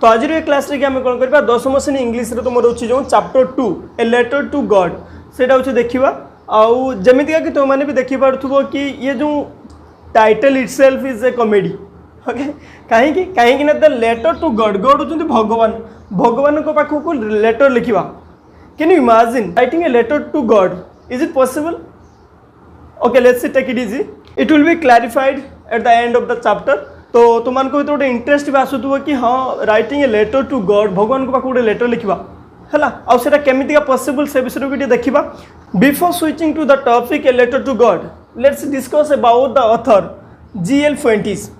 तो आज ये क्लास रे आम कौन करबा दशम श्रेणी इंग्लिश रे तुम रोची जो chapter 2 a letter to God सेटा होचे देखिबा आउ जेमितिका कि तुम माने भी देखि पारथुबो कि ये जो title itself is a comedy okay कहीं ना the letter to God God होचंती भगवान भगवान को पाखो को लेटर लिखिबा can you imagine writing a letter to God is it possible okay let's take it easy it will be clarified at the end of the chapter तो तुमको तो गोटे इंटरेस्ट भी आसुव कि हाँ writing a letter to God भगवान को पाखो गोटे लेटर लिखा है आउटा केमिका पॉसिबल से विषय भी देखा before switching to the topic a letter to God let's discuss about the author G.L. Fuentes.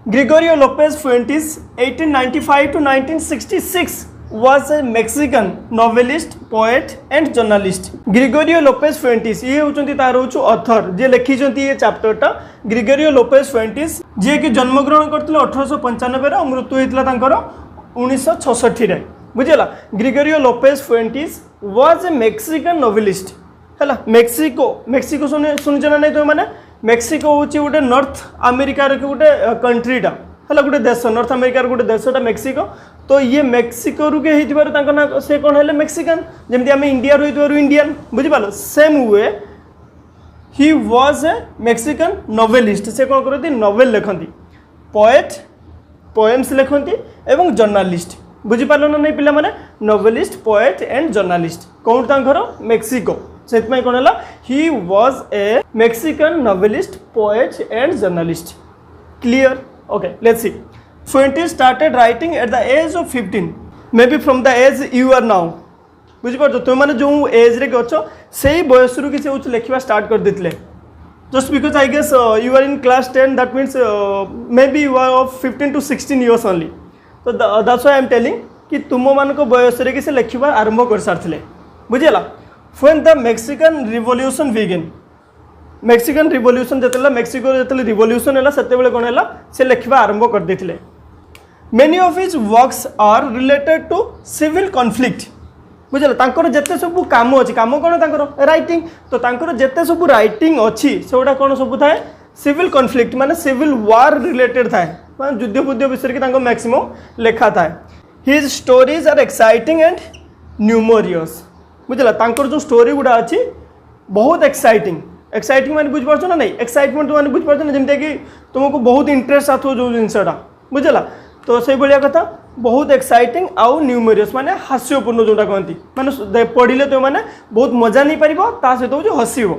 Gregorio Lopez Fuentes 1895 to 1966 was a Mexican novelist, poet and journalist. Gregorio Lopez Fuentes ये होचंती तार होचु author जे लिखिचंती ये chapter टा Gregorio Lopez Fuentes जे कि जन्म ग्रहण करथिले 1895 रे मृत्यु हेतला तांकर 1966 रे बुझिला Gregorio Lopez Fuentes was a Mexican novelist हैला मेक्सिको सुन जना नै तो माने मेक्सिको हूँ गोटे नॉर्थ अमेरिकार गोटे कंट्रीटा है गोटे देश नॉर्थ अमेरिकार गोटे देशटा मेक्सिको तो ये मेक्सिको रू के ना से कौन है मेक्सिकान जमी आम इंडिया रही इंडियन बुझिपाल same way he was a Mexican novelist से कौन करती नोवेल लिखती पोएट पोएम्स लिखती एवं जर्नालिस्ट बुझिपाल ना नहीं पिला माने नोवेलिस्ट पोएट एंड जर्नालिस्ट कौन तांकर मेक्सिको से कौन है he was a Mexican novelist poet and journalist clear okay let's see Fuentes started writing at the age of 15 maybe from the age you are now बुझिपार तुम मैंने जो as रे अच्छो से ही बयस रु कि लिखा स्टार्ट कर देते just because I guess you are in class 10 that means maybe you are of 15 to 16 years only तो that's why I am telling कि तुम मान बयस रे कि लिखा आरंभ कर सारी बुझेगा When the Mexican Revolution began, Mexican Revolution जतला मेक्सिको जतले रिवोल्यूशन है सेतेबेले कोन है से लिखा आरंभ कर देथिले Many of his works are related to civil conflict बुझला तांकर जते सब काम अछि काम कोन तांकर राइटिंग तो तांकर जते सब राइटिंग अछि सेटा कोन सब थाए सिविल कॉन्फ्लिक्ट माने सिविल वार रिलेटेड थाए माने युद्ध बुद्ध विषय के तांको मैक्सिमम लिखा थाए His stories are exciting and numerous बुझला तांकर जो स्टोरी गुड़ा अच्छी बहुत एक्साइटिंग मैंने बुझ पार्छ ना नहीं एक्साइटमेंट मैंने बुझ पार्छ ना जमते कि तुमको बहुत इंटरेस्ट आथो जो जिनसटा बुझला तो से भलिया कथा बहुत एक्साइटिंग आउ न्यूमेरियस माने हास्यपूर्ण जोटा कहती माने पढ़िले तो माने बहुत मजा नहीं पारिबो ता सहित जो हसिबो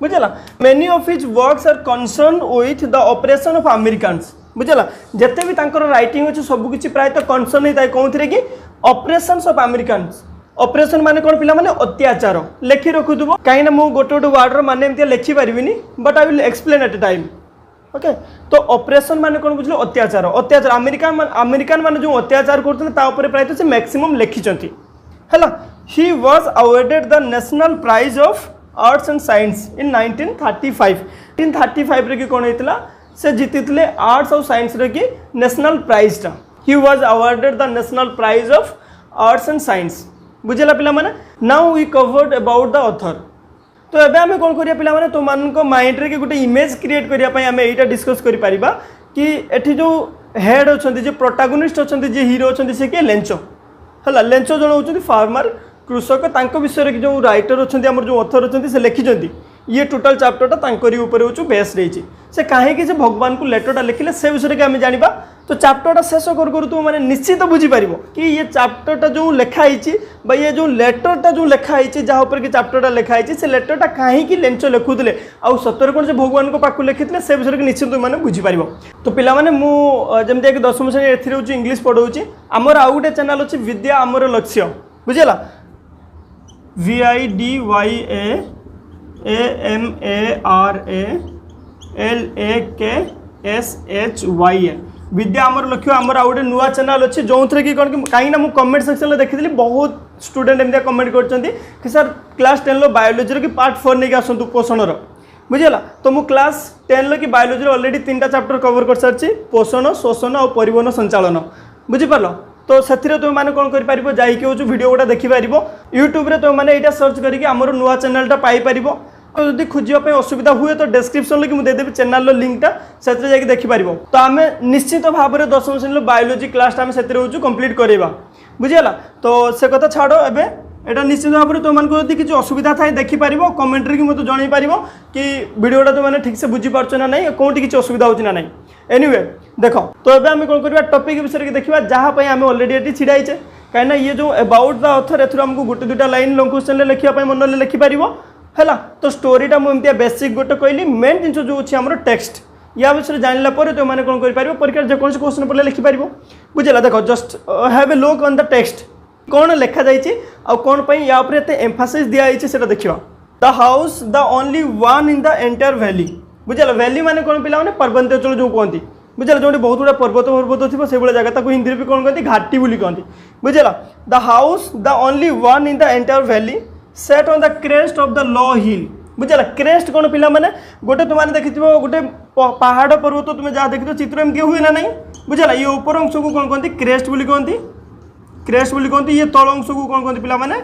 बुझला many of his works are concern with the operation of Americans बुझला जते भी तांकर राइटिंग अछि सब किछि प्राय तो कंसर्न ही ताई कोनथरे कि ऑपरेशंस ऑफ अमेरिकन्स ऑपरेशन माने कौन पिला माने अत्याचार लिखि रखुथबो कहीं ना मु गोटे गोटे वर्ड माने एमती लिखि पारिबिनी but I will explain at a time okay तो ऑपरेशन माने कौन बुझलो अत्याचार अमेरिकन माने जो अत्याचार करथले ता ऊपर प्राय तो से मैक्सिमम लिखिचंती हैला he was awarded the national prize of arts and Science in 1935 रे कि कोन हेतला से जीतितले आर्ट्स और साइंस रे कि नेशनल प्राइज ता he was awarded the national prize of arts and science बुझेला पिला माने now we covered about the author तो एबे हमें कोन करिया पिला माने तो मान को माइंड रे कि गोटे इमेज क्रिएट करिया पई हमें एटा डिस्कस करि परिबा कि एठी जो हेड अछंती जे प्रोटैगनिस्ट अछंती जे हीरो अछंती से के लेंचो हला लेंचो जण होचंती फार्मर कृषक तांको विषय रे जो राइटर अछंती हमर जो ऑथर अछंती से लिखिचंती ये टोटल चैप्टरटा तांकरी ऊपर होचु बेस रही से कहीं कि भगवान को लेटरटा लिखिले से विषय के आम जाना तो चैप्टरटा शेष करू तुम मैंने निश्चित बुझीपार कि ये चैप्टरटा जो लिखाई ये जो लेटरटा जो लिखाई जहाँ कि चैप्टरटा लिखाई से लेटरटा कहीं लेंच लिखुले आउ सतर कौन से भगवान को पाक लिखी से विषय के निश्चित मैंने बुझीपार तो पाने मुझे दशम श्रेणी इंग्लीश पढ़ाऊँगी आमर आउ गोटे चैनल अच्छी विद्या आमर लक्ष्य बुझेगा VIDYAMARALAKSHYA विद्या आमर लक्ष्य आमर आउ गोटे नुआ चैनल अच्छी जो थे कि कौन कहीं ना कमेंट सेक्शन में देखी बहुत स्टूडेंट एमती कमेंट कर सर क्लास 10 बायोलोजी की पार्ट 4 नहीं आसतु पोषण बुझेगा तो मुझ क्लास 10 की बायोलोजी ऑलरेडी 3टा चैप्टर कवर कर सारी पोषण शोषण और परिवहन संचालन बुझीपार तो से तुम मैंने कौन कर भिडियो गुटा देखिपार यूट्यूब तुम मैंने यहाँ सर्च करके आमर नुआ चैनलटा पाइपर जदि खोजापी असुविधा हुए तो डिस्क्रिप्शन कि मुझे देदेवी चैनल लिंकटा से देखिपर। तो आम निश्चित भाव में 10वीं श्रेणी बायोलोजी क्लास आम से कंप्लीट करवा बुझीगला। तो से कथा छाड़ एवं एटा निश्चित भाव में तुमको जब किसी असुविधा थाए देखिपर कमेंट्रे कि मतलब जन पार कि वीडियोटा तुमने ठीक से बुझीपार ना नहीं कौटी किसी असुविधा होना ना। एनीवे देख तो एवं आम कौन करवा टॉपिक विषय देखा जहाँपाई आम अलरेडी ये छिड़ाइचे कहीं ये जो अबाउट द ऑथर एमको गोटे दुटा लाइन लॉन्ग क्वेश्चन लिखापी मन लिखिपर है। तो स्टोरीटा मुझे बेसिक गोटे कहली मेन जिन जो अच्छी आम टेक्स्ट या विषय जानला तो मैंने कौन कर परीक्षा जेकोसी क्वेश्चन पढ़ले लिखिपर बुझेगा। देख just have a look on the text कौन लिखा जाइए कौन पर या एम्फासिस दिखाई से देखा। The house the only one in the entire valley बुझेगा। वैली माने कौन पिला पर्वतांचल जो कहती बुझेगा जो बहुत गुड़ा पर्वत थी से जगह हिंदी भी कौन कहती घाटी बोली कहती बुझेगा। The house the only one in the entire valley set on the crest of the low hill बुझेगा। क्रेस्ट कौन पिला माने गोटे तुमने देखि गोटे पहाड़ पर्वत तुम्हें जहाँ देखिए चित्र एमती हुए ना नहीं बुझेगा। ये ऊपर अंश को कौन कहती क्रेस्ट बोली कहती क्रेस्ट बोली कहती ये तल अंश को कौन कहती पिला माने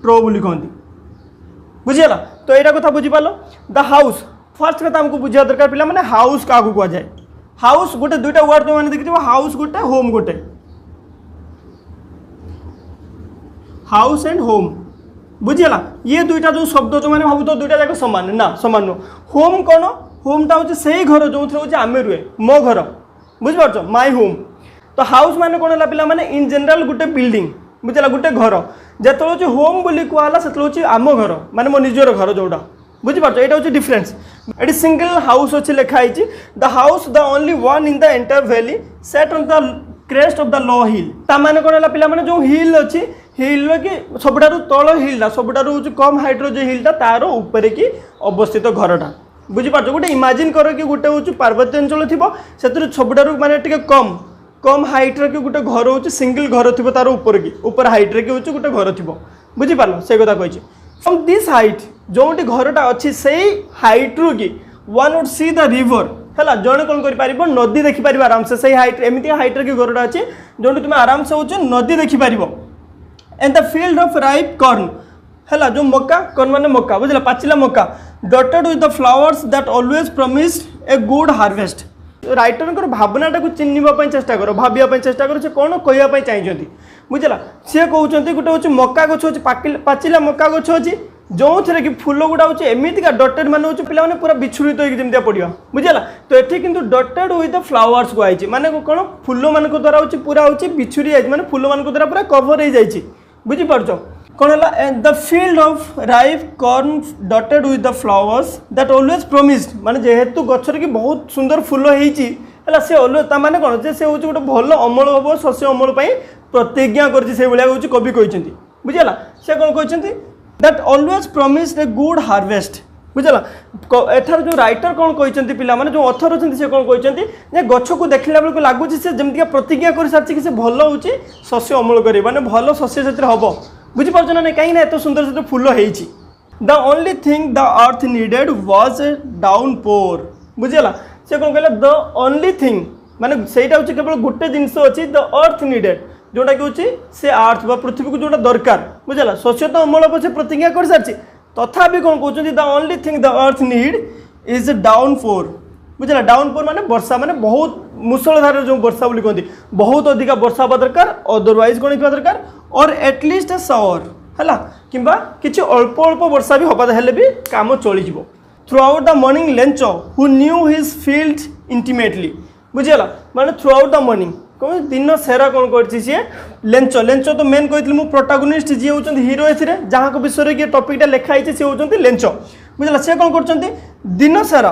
ट्रो बोली कहती बुझीगला। तो यहाँ कथा बुझीपाल। द हाउस फर्स्ट कथा आमको बुझा दरकार पिला माने हाउस क्या कह जाए हाउस गोटे दुईटा वर्ड तुमने देखिए हाउस गोटे होम गोटे हाउस एंड होम बुझीगला। ये दुईटा जो शब्द तुमने भाव तो दुईटा जाक सामान ना सामान नुह। होम कौन होमटा हूँ से घर जो हूँ आम रुहे मो घर बुझिपार माय होम। तो हाउस माने कौन है पिला माने इन जनरल गोटे बिल्डिंग बुझेगा गोटे घर जो होम बोली कहला से आम घर माने मो निजर घर जोटा बुझिपार यहाँ हूँ डिफरेन्स। ये सिंगल हाउस अच्छे लिखाई the house the only one in the entire valley set on the crest of the low hill ता माने कौन है पिला माने जो हिल अच्छी हिल कि सबुठार तल हिलटा सबुठार हूँ कम हाइट्र जो हिलटा तार ऊपर कि अवस्थित घरटा बुझिपार गोटे इमाजिन कर कि गोटे हूँ पार्वत्यांचल थी से सबुठार माने कम कम हाइट्रे कि गोटे घर हूँ सिंगल घर थी तार ऊपर की ऊपर हाइट्रे कि हूँ गोटे घर थी बुझिपार से कथा कही। फ्रॉम दिस हाइट जो घरटा अच्छी से हाइट्रु कि one would see the river है जड़े कौन कर नदी देखिपर आराम से हाइट एमती हाइट्रे कि घरटा अच्छी जो तुम आराम से हूँ नदी देखिपर। And the field of ripe corn है जो मक्का कॉर्न माने मक्का बुझला पाचिला मक्का dotted with the flowers that always promised a good harvest. Writer भावनाटा को चिन्हवाई चेष्टा कर भावाई चेष्टा कर कौन कहवाई चाहिए बुझला। सी कहते गोटे हूँ मक्का गछ अच्छे पाचिला मक्का गछ अच्छी जो थे कि फूल गुड़ा हूँ एमतीका डटेड मान हूँ पे पूरा विछुड़ित होमती पड़ा बुझला। तो ये कि डटेड विथ द फ्लावर्स कहुई माने कौन फूल मान द्वारा हूँ पूरा हूँ विछुड़ी जाए माने फूल मान द्वारा पूरा कभर हो जाए बुझीपार कौन है। The field of ripe corn dotted with the flowers that always promised माने जेहेतु गछर की बहुत सुंदर फूल होती है सी ऑलवेज माने कौन से हूँ गोटे भल अमल हम शस्य अमल प्रतिज्ञा कर कवि कहते बुझला। से कौन कहते that always promised a good harvest बुझला। एथार जो राइटर कौन कहते पिला माने जो ऑथर अच्छे से कौन कहते गछ को देखला बेलू लगुच से जमीक प्रतिज्ञा कर सारी कि से भल हूँ शस्य अमल कर माने भल शस्य से हम बुझीपार ना नहीं कहीं एत सुंदर से फूल होती। The only thing the earth needed was a downpour बुझेगा। से कौन कहला द ओनली थिंग माने सेटा हूँ केवल गोटे जिनस अच्छी द अर्थ नीडेड जोटा कि हूँ से अर्थ पृथ्वी को जोटा दरकार बुझेगा। शस्य तो अमल पछे प्रतिज्ञा कर सारी तथापि कौन कहते the only thing the earth need is downpour बुझेगा। डाउन पोर माने वर्षा माने बहुत मुसलधार जो वर्षा बोली कहती बहुत अधिक वर्षा हवा दरकार अदरवाइज कौन होगा दरकार और एटलिस्ट ए शावर है कि किसी अल्प अल्प वर्षा भी हवा हेल्ले भी काम चली जाव। Throughout the morning Lencho who knew his field intimately बुझीगला माने थ्रू आउट द मॉर्निंग कौन दिन सारा कौन कर लेंच लेंच तो मेन कही मु प्रोटागोनिस्ट जी हूँ हिरो ए जहाँ विषय की टॉपिकटा लिखाई सी हूँ लेंच बुझला। से कौन कर दिन सारा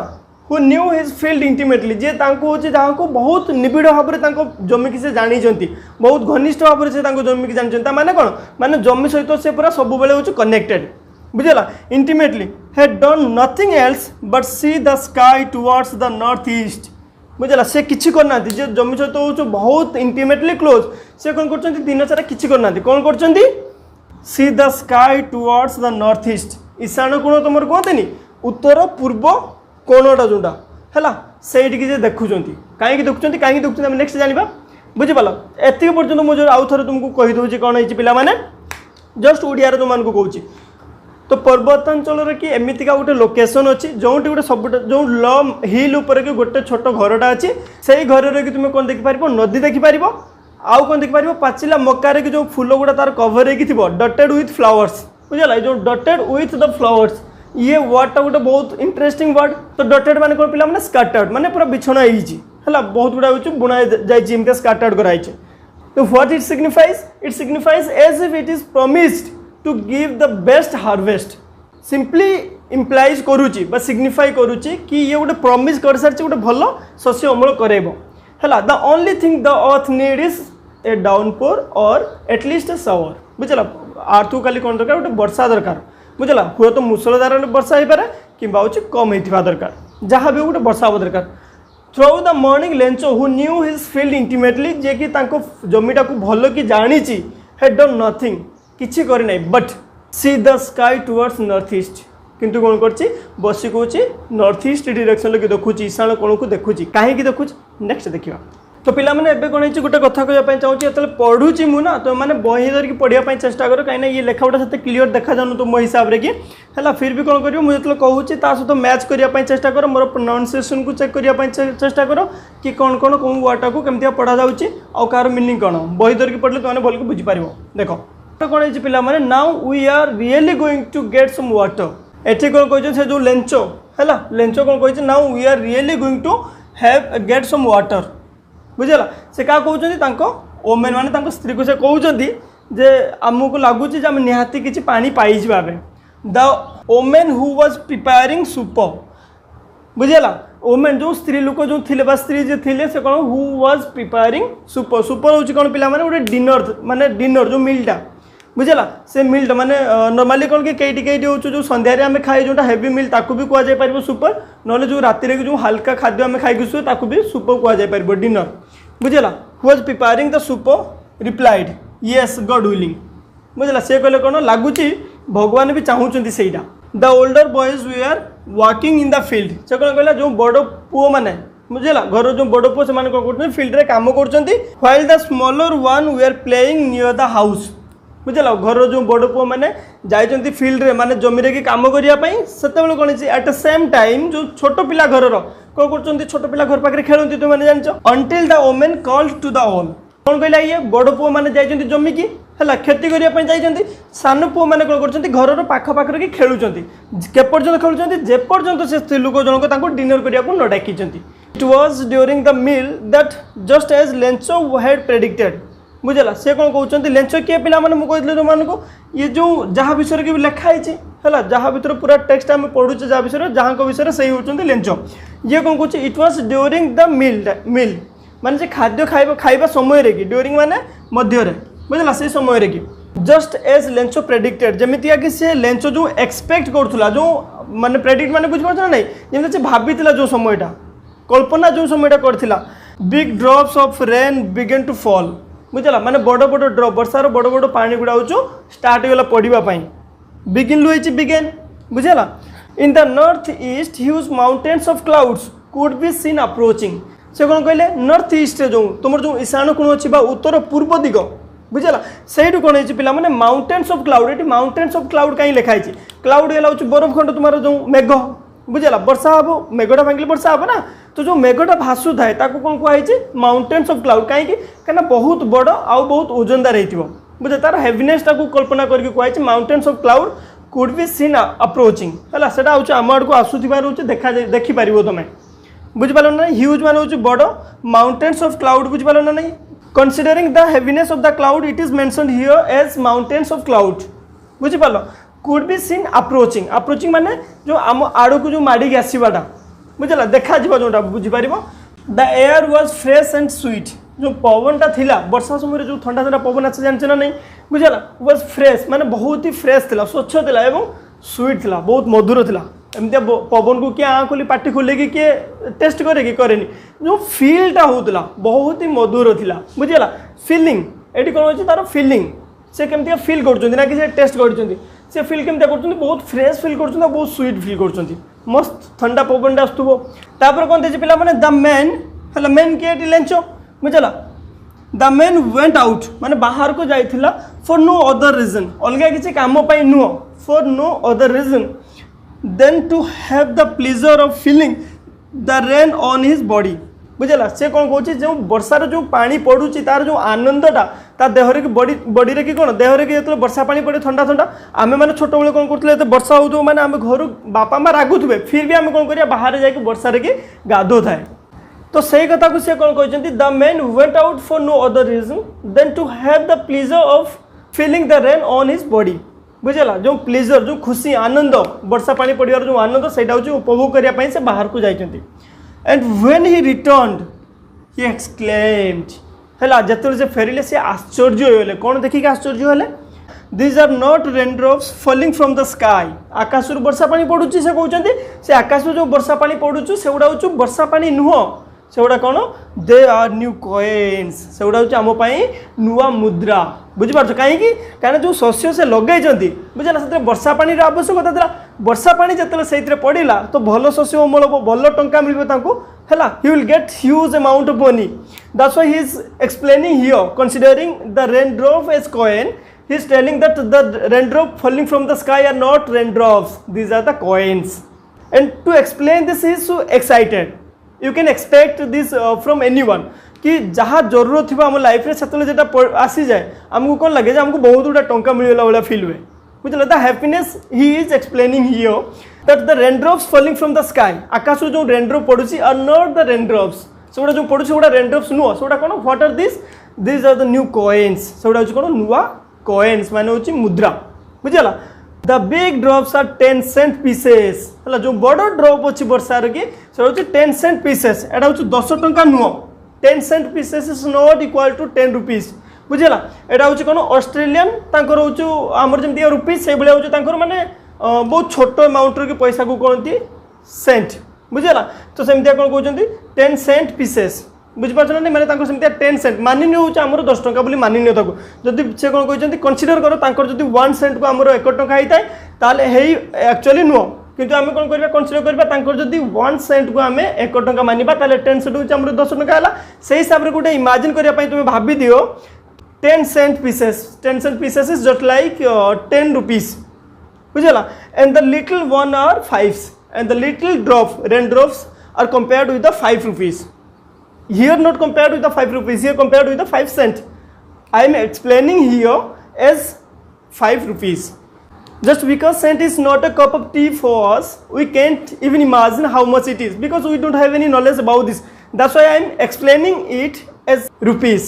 who knew his field intimately जे हूँ जहाँ को बहुत निबिड़ भाव में जमी की से जानी बहुत घनिष्ठ भाव से जमी की जानते माने कौन माने जमी सहित से पूरा सब बेले हूँ कनेक्टेड बुझला। Intimately had done nothing else but C the sky towards the north east बुझला। से किसी करना जे जमी सहित हूँ बहुत इंटीमेटली क्लोज से कौन कर दिन सारा किसी करना कौन कर see the sky towards the north east ईशान कोण तुम कहते उत्तर पूर्व कोणटा जोटा है से देखुं कहीं देखुं कहीं देखुं आम नेक्स्ट जाना बुझीपाल। एति पर्यटन मुझे आउ थे तुमको कहीदे कौन है पिला जस्ट ओडिया तुमको कहूँ तो पर्वतांचल कि एमतीका गोटे लोकेशन अच्छी जो गोटे सब जो ल हिल उपर कि गोटे छोट घरटा अच्छी से घर कि तुम कौन देखिपार नदी देखिपार आउ कौन देखिपार पाचिला मकार कि जो फूल गुड़ा तार कभर हो डटेड विथ फ्लावर्स बुझला जो डटेड विथ द फ्लावर्स ये वर्डटा गोटे बहुत इंटरेस्टिंग वर्ड तो डटेड माने कौन पिला माने स्कैटर्ड माने पूरा बिछना है बहुत गुड़ा हो बुना जाए स्कैटर्ड कराई तो what it signifies as if it is promised to give the best harvest simply implies करुच्ची सिग्निफाई करुच्ची कि ये गोटे प्रॉमिस कर सारी गोटे भल शस्य अमल करेब है the only thing the earth need is a downpour और एटलिस्ट ए शावर बुझला अर्थ को खाली कौन दरकार गोटे वर्षा दरकार बुझला हुए तो मुसलधार वर्षा हो पारे कि कम होता दरकार जहाँ भी गोटे वर्षा हम दरकार through the morning Lencho who knew his field intimately जे कि जमीटा को भल कि जानी हैड डन नथिंग किसी करना but C the sky towards north east किंतु कौन कर बस कौच नॉर्थ ईस्ट डायरेक्शन लगे देखुची ईशान कोण को देखुची कहीं देखुची नेक्स्ट देखा तो पिला मैंने एबे कौन गोटे कथा कहवाई चाहूँगी जो पढ़ुची मुना तो मैंने बही धरिकी पढ़ाई चेष्टा कर कहीं ये लेखा गुटा से क्लीयर देखा जाऊन तो मो हिसाब से कि है फिर भी कौन कर मुझे कहूँ सहित मैच करने चेष्टा कर मोर प्रोनाउंसिएशन को चेक करने चेष्टा कर कि कौन कौन कौन वर्डटा को केमती पढ़ा जाऊँगी आउ कार मिनिंग कौन बही धरिकी पढ़ले तुमने भल बुझीपार देख कौन है पिला माने now we are really going to get some water एठी कौन कहते से जो लेंचो है लेंचो कौन कहते now we are really going to have get some water बुझला से क्या कहते ओमेन माने स्त्री को से कहते जे आमको लगुच निहाती किसी पानी पाई the woman who was preparing soup बुझला ओमेन जो स्त्री लोक जो थे स्त्री जे थे से कौन who was preparing soup soup हूँ कौन पिला माने गोटे डिनर माने डिनर जो मिलटा बुझला से मिलटा माने नॉर्मली कौन कि कई हो जो संध्यारे आम खाए जो हेवी मिल ताकू भी कहुई पार सुपर ना जो राति जो हल्का खाद्य आम खाई शुए ताकू भी सूप कहुई पार डिनर बुझला who was preparing the soup replied yes God willing बुझला से कहले कौन लगुच भगवान भी चाहूँगी से the older boys we are working in the field से कौन कहला जो बड़ पुओ मैंने बुझला घर जो बड़ पुओ से कौन कर फील्ड रे काम कर while the smaller one we are playing near the house बुझला घर जो बड़ पुओ मैंने जाइए फील्ड रे माने जमी रे काम करने से कौन एट द सेम टाइम जो छोट पिला घर कौन कर छोट पिला घर पाखे खेलती तुमने जान until the woman called to them all कौन कहला ये बड़ पुओ मैंने जाइए जमी की है खेती करने जाइए सान पुओ मैंने कौन कर घर पाखपाखर कि खेलुंट केपर्यंत खेलुंट जेपर्यंत से स्त्री लोक जनक डिनर करने को न डाकी it was during the meal that just as Lencho had predicted बुझला से कौन कहते लेंचो किए पिला माने कहते तुमको ये जो जहाँ विषय की लिखाई है जहाँ भर पूरा टेक्स्ट आम पढ़ुचे जहाँ विषय जहाँ विषय से होती लेंचो ये कौन कह it was during the meal माने खाद्य खाइबा समय रे कि ड्यूरिंग माने मध्य बुझला से समय कि जस्ट एज लेंचो प्रेडिक्टेड जमीतिया कि से लेंचो जो एक्सपेक्ट करूला जो माने प्रेडिक्ट माने बुझ पारछ नहीं जमी से भाबीला जो समयटा कल्पना जो समयटा करथिला big drops of rain began to fall बुझला माने बड़ बड़ ड्रॉप वर्षार बड़ बड़ पानी गुड़ा हो स्टार्ट होगा पड़ापी बिगिन लुई बिगेन बुझला in the north east huge mountains of clouds could be seen approaching से कौन कहले नॉर्थ ईस्ट जो तुम जो ईशान कोण अच्छी उत्तर पूर्व दिग बुझला से कौन है पिला माने माउंटेन्स ऑफ क्लाउड ये माउंटेन्स ऑफ क्लाउड कहीं लिखाई क्लाउड है बरफ खंड तुम जो मेघ बुझला वर्षा हम मेघटा भांगिले वर्षा हम ना तो जो मेघटा भासु थाए कौन कहुई माउंटेन्स ऑफ क्लाउड कहीं बहुत बड़ आउ बहुत ओजनदार हो बुझे तार हेवीनेसटा को कल्पना करके कहुई mountains of cloud could be seen approaching है से आम आड़ को आसूबार देखा देखिपार तुम बुझिपार ना ह्यूज मान हूँ बड़ माउंटेन्स ऑफ क्लाउड बुझिपार ना नहीं considering the heaviness of the cloud it is mentioned here as mountains of cloud बुझिपार could be seen approaching approaching माने जो आम आड़ को जो माड़ी आसवाटा बुझला देखा जोटा बुझीपार the air was fresh and sweet जो पवनटा थिला वर्षा समय जो ठंडा ठंडा पवन आसे जानते ना नहीं बुझला वाज फ्रेश माने बहुत ही फ्रेश थिला स्वच्छ थिला एवं स्वीट थिला बहुत मधुर थिला एमती पवन को किए आँ खोली पाटी खोले कि किए टेस्ट करे कि करेनि जो फीलटा होता बहुत ही मधुर थिला बुझला फीलिंग ये कौन अच्छे तार फीलिंग से केमती फील कर कि टेस्ट कर से फील केमती कर बहुत फ्रेश फील कर बहुत स्वीट फील कर मस्त ठंडा पवनटा आसुव तापर कौन देखिए पिला माने द मैन है मेन किए लेंचो बुझला द मैन वेंट आउट माने बाहर को जाइथिला फॉर नो अदर रीजन अलग किसी काम नुह for no other reason than to have the pleasure of feeling the rain on his body। बुझला से कौन कहूँ जो वर्षार जो पानी पड़ुची तार जो आनंदटा ता देहरे की बॉडी रे कि कौन देहरे की जो वर्षा पानी पड़े ठंडा ठंडा आम मैंने छोट बेले कौन करते वर्षा हो मैंने आम घर बापा माँ रागुवे फिर भी आम कौन करिया बाहर जाके वर्षा की गाधो थाए। तो सही कथा को सी कौन कहते the man went out for no other reason than to have the pleasure of feeling the rain on his body. बुझला जो प्लीजर जो खुशी आनंद वर्षा पानी पड़ार जो आनंद से उपभोग करने से बाहर को जाइछन्ति। And when he returned he exclaimed है जिते से फेरिले से आश्चर्य होले कौन देखिक आश्चर्य होले these are not raindrops falling from the sky. आकाश वर्षा पानी पड़ुची से कहते से आकाश जो वर्षा पानी पड़ुचु से गुड़ा हूँ वर्षा पानी नुह से गुड़ा कौन दे आर न्यू कॉइन्स से गुड़ा हूँ आमपाई नुआ मुद्रा। बुझिपार कहीं जो शस्य से लगे बुझला से वर्षा पानी आवश्यकता था वर्षा पानी जिते से पड़ा तो भल शस्य अमल हम भल टंका मिल है he will get huge amount of money that's why he is explaining here considering the raindrop as coin he is telling that the raindrop falling from the sky are not raindrops, these are the coins। and to explain this he is so excited you can expect this from anyone कि जहाँ जरूरत थी आम life में से आसी जाए आमको कौन लगे आमको बहुत गुड़ा टंका मिलगला भाया फिल हुए बुझल the happiness he is explaining here that the raindrops falling from the sky आकाश जो रेनड्रॉप पड़ुची आर नॉट द रेनड्रॉप्स से गुड़ा जो पड़ुची गुड़ा रेनड्रॉप्स नुह से गुड़ा कौन what are this are the new coins से गुड़ा कौन नुआ कॉइन्स माने होची मुद्रा। बुझला the big drops are 10 cent pieces है जो बड़ ड्रॉप अच्छी वर्षार की से होची 10 सेंट पीसेस एटा होची 10 टंका नुह 10 cent pieces is not equal to 10 rupees. बुझला एटा होची कोन ऑस्ट्रेलियन तांकर होची हमर जेमति रुपीज से बळे होची तांकर माने बहुत छोट अमाउंट रे पैसा को कहती सेंट। बुझला तो सेमतिया कोन कहउचंती 10 सेंट पीसेस बुझिपार ना मैंने सेमती 10 सेंट मानिनी हूँ आमर 10 टंका बोली मानिनी ताको जदि से कौन कहते कनसीडर कर तांकर जदि 1 सेंट को आमर 1 टंका होता है ताले हेई एक्चुअली नुह किंतु आम कौन करबा कनसीडर करबा तांकर जदि 1 सेंट को आम 1 टंका मानिबा ताले 10 सेंट होची आमर 10 टंका हला से हिसाब रे गोटे इमेजिन करिया पई तुमे भाबी दियो 10 cent pieces is just like 10 rupees. बुझला and the little one are 5 and the little drop raindrops are compared with the 5 rupees. Here not compared with the 5 rupees, here compared with the 5 cent। I am explaining here as 5 rupees। Just because cent is not a cup of tea for us, we can't even imagine how much it is because we don't have any knowledge about this। That's why I am explaining it as rupees।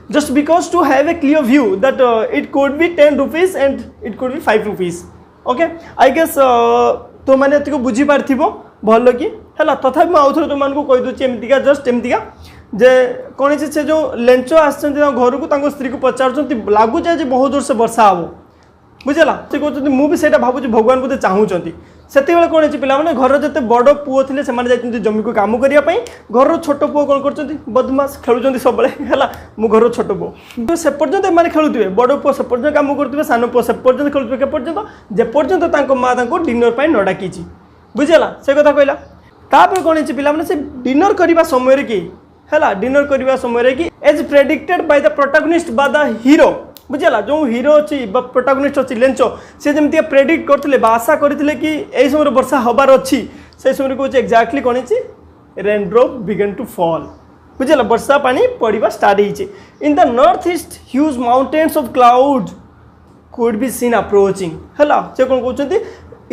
Just because to have a clear view that it could be 10 rupees and it could be 5 rupees। Okay, I guess तो मैंने तुमको बुझी पार्थिबो भल कि है तथापि मैं आउ थे तुमको कहीदे एमतीका जस्ट एमतीका जे कौन से जो लेंच आसर को स्त्री को पचार लगुच आज बहुत जोर से वर्षा हम। बुझला से कहते मुझे भावुँ भगवान बोधे चाहूँगी से कौन है पे घर जिते बड़ पुओ थे से जमी को कम करने घर छोट पुओ कौन कर बदमाश खेलुं सब है मो घर छोट पुओ से पर्यंत एम खेलुवे बड़ पुओ से पर्यंत कम करुवे सान पुओ से पर्यंत खेलुवे केपर्यंत जेपर्यंत माँ डिनर पर न डाकी। बुझला से कथा कहला तापर कौन है पे डिनर करने समय कि है डिनर करने समय कि as predicted by the protagonist बा द हीरो। बुझला जो हीरो अच्छी प्रोटागनिस्ट अच्छी लेंच से जमी प्रेडिक्ट करते आशा करते कि यही समय वर्षा हबार अच्छी से समय कौन एक्जाक्टली कौन रेनड्रॉप बिगन टू फॉल। बुझला वर्षा पानी पड़ा स्टार्ट होती in the north east huge mountains of cloud could be seen approaching है से कौन कहते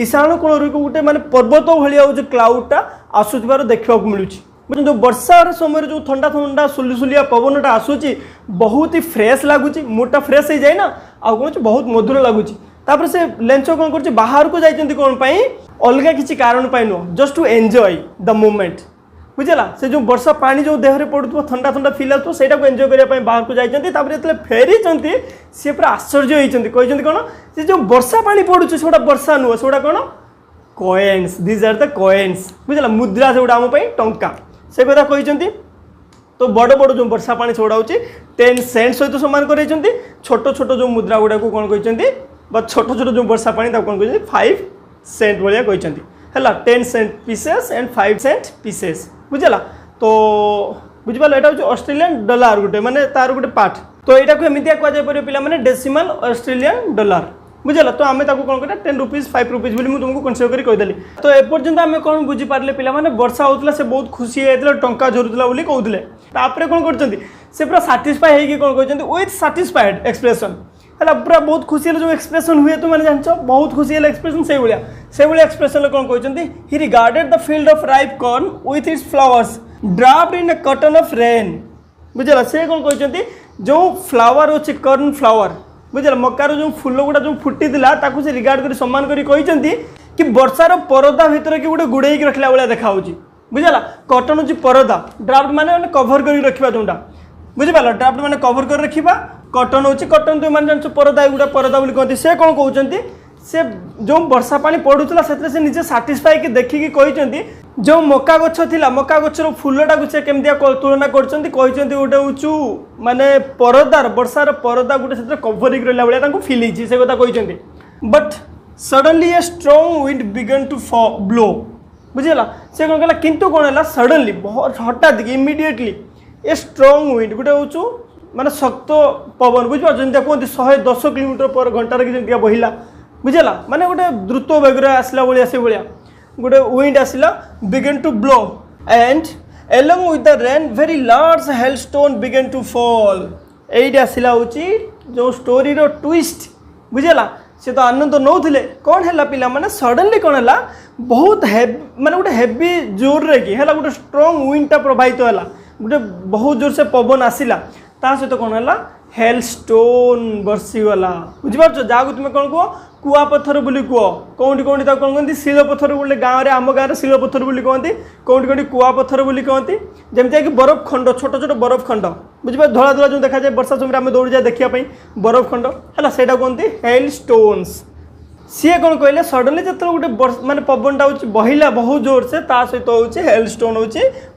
ईशान कोण गोटे माने पर्वत भाया जो क्लाउडटा आसुबार देखा मिलूँ जो वर्षार समय जो ठंडा ठंडा सुलसुलिया पवनटा आसूची बहुत ही फ्रेश लगुच मुडटा फ्रेश हो जाए ना आ कौन बहुत मधुर लगुच तापर से लेंच कौन कर बाहर को जाइए कौन अलग किसी कारण नुह just to enjoy the moment. बुझला से जो वर्षा पानी जो देहरे पड़ू ठंडा ठंडा फिल आसो से एंजॉय करने बाहर को जाते फेरी सी पूरा आश्चर्य होती कौन से जो वर्षा पानी पड़ू से वर्षा नुह से कौन coins these are the coins. बुझला मुद्रा से आम टंका से कथा कहते तो बड़ बड़ जो वर्षा पानी से 10 सेंट सहित सामान कर छोट छोट जो मुद्रा गुड़ा को कौन कहते छोट छोट जो वर्षा पानी कौन कहते 5 सेंट भाया कहते है 10 cent pieces and 5 cent pieces. बुझला तो बुझिपाल यहाँ हूँ ऑस्ट्रेलियन डॉलर गोटे माने तार गोटे पार्ट तो यहाँ को एमती कहुए पे पे डेसिमल ऑस्ट्रेलियन डॉलर बुझेगा तो आम कौन करा 10 रुपीज 5 रुपीज बोली तुमको कनसिडर करी कहीदेली तो एपर्यंत आम कौन बुझीपारे पे वर्षा होता से बहुत खुशी होता टंका झरुला बोली कहते तापर कौन कर पूरा साटिस्फाई होगी कौन कहते विथ साटिस्फाइड एक्सप्रेशन है पूरा बहुत खुशी जो एक्सप्रेशन हुए तुम मैंने जान बहुत खुशी है एक्सप्रेशन से भाया एक्सप्रेशन कौन कहते he regarded the field of ripe corn with its flowers draped in a cotton of rain बुझेगा से कौन कहते जो फ्लावर अच्छे कॉर्न फ्लावर बुझे मकार जो फूल गुड़ा जो फुटी से रिगार्ड कर सम्मान करी कि वर्षार परदा भितर कि गोटे गुड़े रखला भाया देखा बुझेगा कॉटन हूँ परदा ड्राफ्ट माने कभर कर रखा जोटा बुझिपार ड्राफ्ट माने कभर कर रखा कॉटन हूँ कॉटन तुम मैंने जान परदा गुड़ा परदा बोली कहते से कौन कहते से जो वर्षा पानी पड़ूला से निजे साटिस्फाई कि देखिकी कहते जो मका गछ थिला मका गछर फूलटा को से केमतिया तुलना करछंती कहछंती गोटे होचु माने परदार वर्षार परदा गोटे से कभरिक रहला भाया फील होती से कथा कहछंती but suddenly a strong wind began to blow बुझेगा से कौन कहला किंतु कौन है सडनली बहुत हठात इमिडिएटली ए स्ट्रॉन्ग विंड गोटे होचु माने शक्त पवन बुझिपार जंता कहते 110 किलोमीटर पर घंटार कि बहिला बुझेगा माने गोटे द्रुत बेगर आसला भाया से भाया गोटे विंड आसला began to blow and along with the rain very large hailstones began to fall एट आसला हूँ जो स्टोरी रो ट्विस्ट बुझेगा से तो आनंद नौले कौन है पिला माने सडनली कौन है बहुत माने गोटे हेवी जोर रे कि है गोटे स्ट्रॉन्ग विंडटा प्रभावित है गोटे बहुत जोर से पवन आसला ता सहित कौन है हेलस्टोन बर्षीगला बुझिपार जहाँ तुम कौन कह कुआपथर बोली कह कौटी कौटी कौन कहते शिलपथर बोले गाँव में आम गाँव शिलपथर बोली कहते कौटी कौटी कुआपथर बोली कहते जमीती कि बरफ खंड छोट छोट बरफ खंड बुझे धला धला जो देखा जाए वर्षा समय आम दौड़ी जाए देखापी बरफ खंड है से कहते हेल स्टोन्स सी कौन कहले सडनली जो गोटे माने पवनटा हूँ बहिला बहुत जोर से सहित हूँ हेल स्टोन हूँ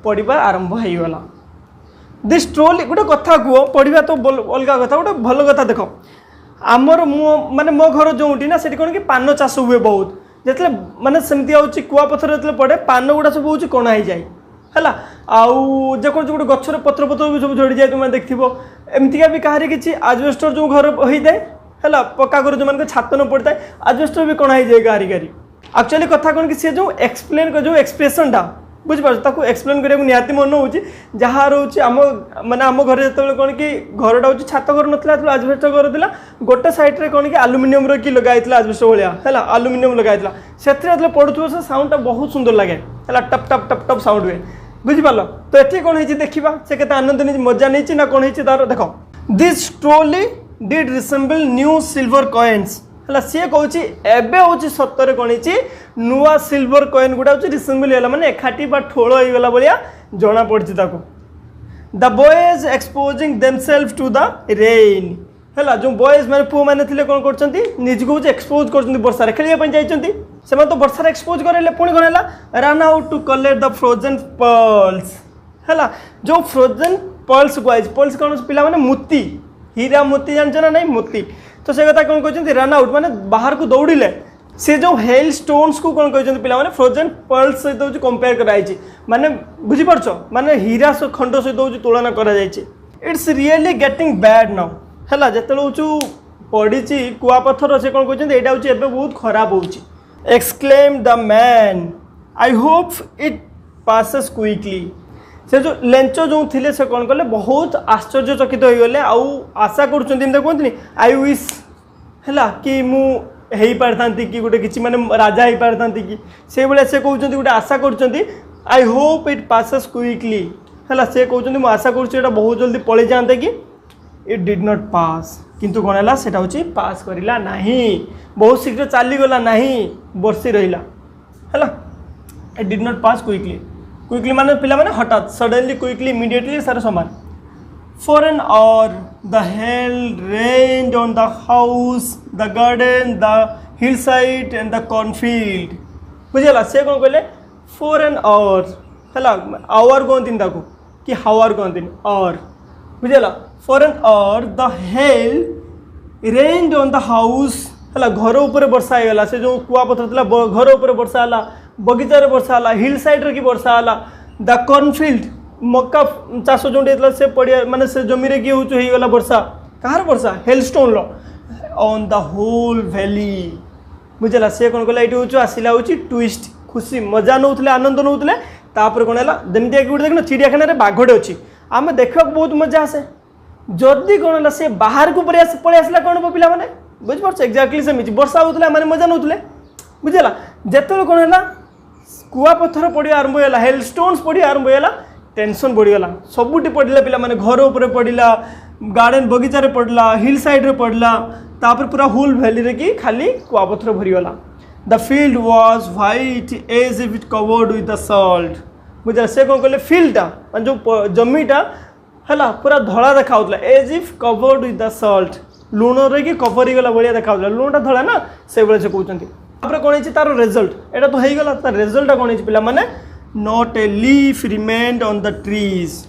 पड़ा आरंभ होगा दिस ट्रोली गोटे कथा कह पढ़ा तो अलग कथा गोटे भल कथा देख आमर माने मो घर जो ना से कौन कि पान चाष हुए बहुत जो माने सेमती हूँ कुआपथर जो पड़े पान गुड़ा सब हूँ कणा हो जाए है आउ जेको गोटे गचर पत्र पत्र भी सब झड़ी जाए तुम देखिए एमतीका भी कहार कि आजबेस्टर जो घर होता है है पक्का घर जो मान छात न पड़ता है आजबेस्टर भी कणा हो जाए गारी गारी एक्चुअली कथा कौन कि सी जो एक्सप्लेन जो एक्सप्रेसनटा बुझिपार एक्सप्लेन करने निहाती मन हो जहाँ रोचे आम माने आम घर जो कौन कि घरटा हूँ छात घर ना आजबेस्टर घर था गोटे सैड्रे कौन कि आलुमिनियम कि लगाई आजबेस्टर भाया है आलुमिनियम लगाई से पड़ुव से साउंडटा बहुत सुंदर लगे है टप टप टप टप साउंड हुए बुझिपार तो ये कौन हो देखा से के आनंद नहीं मजा नहीं ना कौन हो तार देख this trolley did resemble new silver coins है सी कौन एवं हूँ सतरे कौन नुआ सिल्वर कॉइन गुड़ा हूँ रिसेम्बल होगा माने एकाठी ठोल होगा भाया जना पड़ी the boys exposing themselves to the rain है जो बॉयज मैंने पुआ मैंने कौन करजको एक्सपोज कर वर्षा खेलने जाइए से तो वर्षा एक्सपोज करें पुणी कौन है ran out to collect the frozen pearls है जो फ्रोजेन पर्ल्स कहुए पर्ल्स कौन पिला माने मोती हीरा मोती जान ना नहीं मोती तो से कथा कौन कहते रन आउट माने बाहर को दौड़े से जो हेल स्टोन्स को कौन कहते पिला माने फ्रोजेन पर्ल्स सहित कंपेयर कराई माने बुझीपार माने हीरा खंड सहित तुलना कराई it's really getting bad now है जो हूँ पड़ी कुआपथर से कौन कहते यहाँ हूँ बहुत खराब हो exclaim the man I hope it passes quickly से जो लेंच जो थे से कौन कले बहुत आश्चर्यचकित हो गले आशा कहते आई विश है कि मुझे पारता कि गोटे कि माने राजा हो पारता कि से भाया से कहते गोटे आशा कर I hope it passes quickly है से कहते मुझे आशा करा बहुत जल्दी पलि जाते कि इट डिड नॉट पास किंतु कौन है से पास करला नहीं बहुत शीघ्र चलीगला नहीं बर्षी रहा है it did not pass quickly quickly माने पिला माने हठात सडनली क्विकली इमीडिएटली सारे समान for an hour the hail rained on the house the garden the hillside and the cornfield बुझेगा से कौन कहले फॉर एन आवर है आवर कहती कि हावर कहती आवर बुझेगा for an hour the hail rained on the house है घर उपर वर्षा होगा से जो कुआपथर था घर उपर वर्षा है बगीचार वर्षा है हिल साइड्रे कि वर्षा है द कॉर्नफील्ड मक्का चाष जो से पड़िया माने से जमी कि होगा वर्षा कहार वर्षा hailstone on the whole valley बुझला सी कौन कला ये आसला हूँ ट्विस्ट खुशी मजा नौले आनंद नौले तापर कौन है जमी गोटे देखना चिड़ियाखाना बाघटे अच्छी आम देखा बहुत मजा आसे जदि कौन है सी बाहर को पलि आसला कौन हम पिला मैंने बुझिपार एक्जाक्टली सेमती वर्षा होता मैंने मजा नौले बुझला जिते कौन है कुआपथर पड़ आरंभ होगा हेल स्टोन्स पड़ आरंभ होगा टेंशन बढ़ीगला सबुटी पड़ा पिला माने घर उपर पड़ा गार्डन बगीचार पड़ा हिल साइड्रे पड़ा तापर पूरा होल वैली रे कि खाली कुआपथर भरीगला the field was white as if it covered with the salt बुझा से कौन कहले फील्डटा जो जमीटा है पूरा धला देखा as if covered with the salt लुण रे कवर होगा भाया देखा लुणटा धला ना से से कहते तापर कौन है तार रिजल्ट एटा तो होगा तार रिजल्ट कौन है पिला माने not a leaf remained on the trees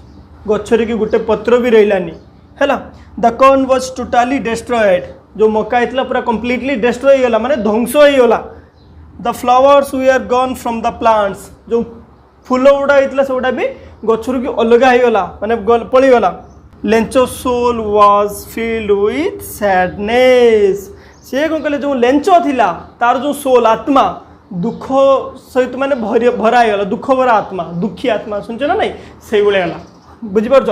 गच्छरे कि गोटे पत्र भी रहिलानी हैला the corn was totally destroyed जो मक्का होता पूरा कंप्लीटली डिस्ट्रॉय होगा माने ध्वंस होगा the flowers we are gone from the plants जो फूल गुड़ा होता से गुड़ा भी गच्छरू की अलग होगा माने पड़ीगला Lencho soul was filled with sadness सी कौन कहले जो लेंचो थिला तार जो सोल आत्मा दुख सहित माने भरा होगा दुख भरा आत्मा दुखी आत्मा सुनच ना नहीं से गला बुझिपार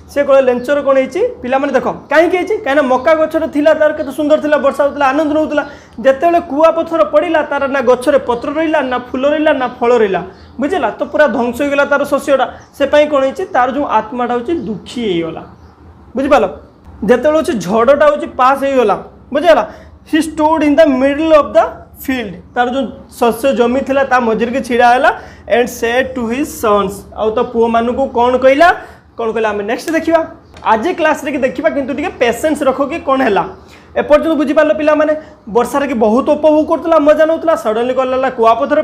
से कह लेंचर कौन है पिला माने देख कहीं कहीं मक्का गचर थिला तार केते सुंदर थिला वर्षा होता आनंद नौला जिते कुआपथर पड़ा तार ना गचर पत्र रहा ना फूल रहा ना फल रहा बुझला तो पूरा ध्वंस होगा तार शस्यटा से कौन है तार जो आत्माटा हूँ दुखी होगा बुझिपाल जिते झड़टा हूँ पास होगा बुझला he stood in the middle of the field तार जो शस्य जमी थिला ता मझिर के छिड़ा है and said to his sons आउ तो पुओ मानू को कौन कहला आम नेक्स्ट देखा आज क्लास रे देखा किंतु टिके पेशेंस रखो कि कौन है एपर्यंत बुझीपार पिला माने वर्षार कि बहुत उपभोग करता मजा नौला सडनली कला कुआपथर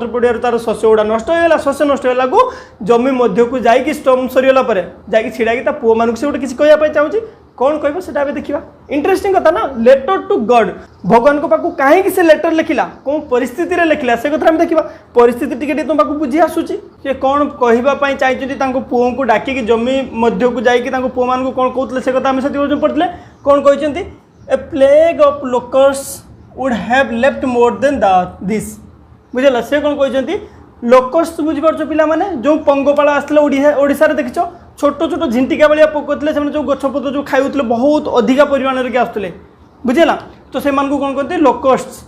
पड़ार तार शस्य गुड़ा नष्ट होगा शस्य नष्ट होगा को जमी मध्य को जाकि स्टोम सरीगला जाकि छिड़ा पुओ मान से गोटे किसी कहवाई चाहूँगी कौन कह से देखा इंटरेस्टिंग कथा ना लेटर टू गॉड भगवान को पाखु कहीं से लेटर लिखिला कौन परिस्थिति लिखिला से कथा देखा परिस्थिति टिके तुम पाखु बुझी आसूची से कौन कहवाई चाहिए पुओ को डाकिकी जमी मध्य को जाकि पुओ मान कौन कहते से कथा आम से पढ़ते कौन कहते a plague of locusts would have left more than this बुझला से कौन कहते लोकर्स बुझीपार पिला माने जो पंगपाल आसते ओडिशा देखिछ छोट छोट झिंटिका भाया पोक थे जो गछपत्र जो खाऊले बहुत अधिका परिमाण के आसुले बुझेगा तो से कौन कहते लोकस्ट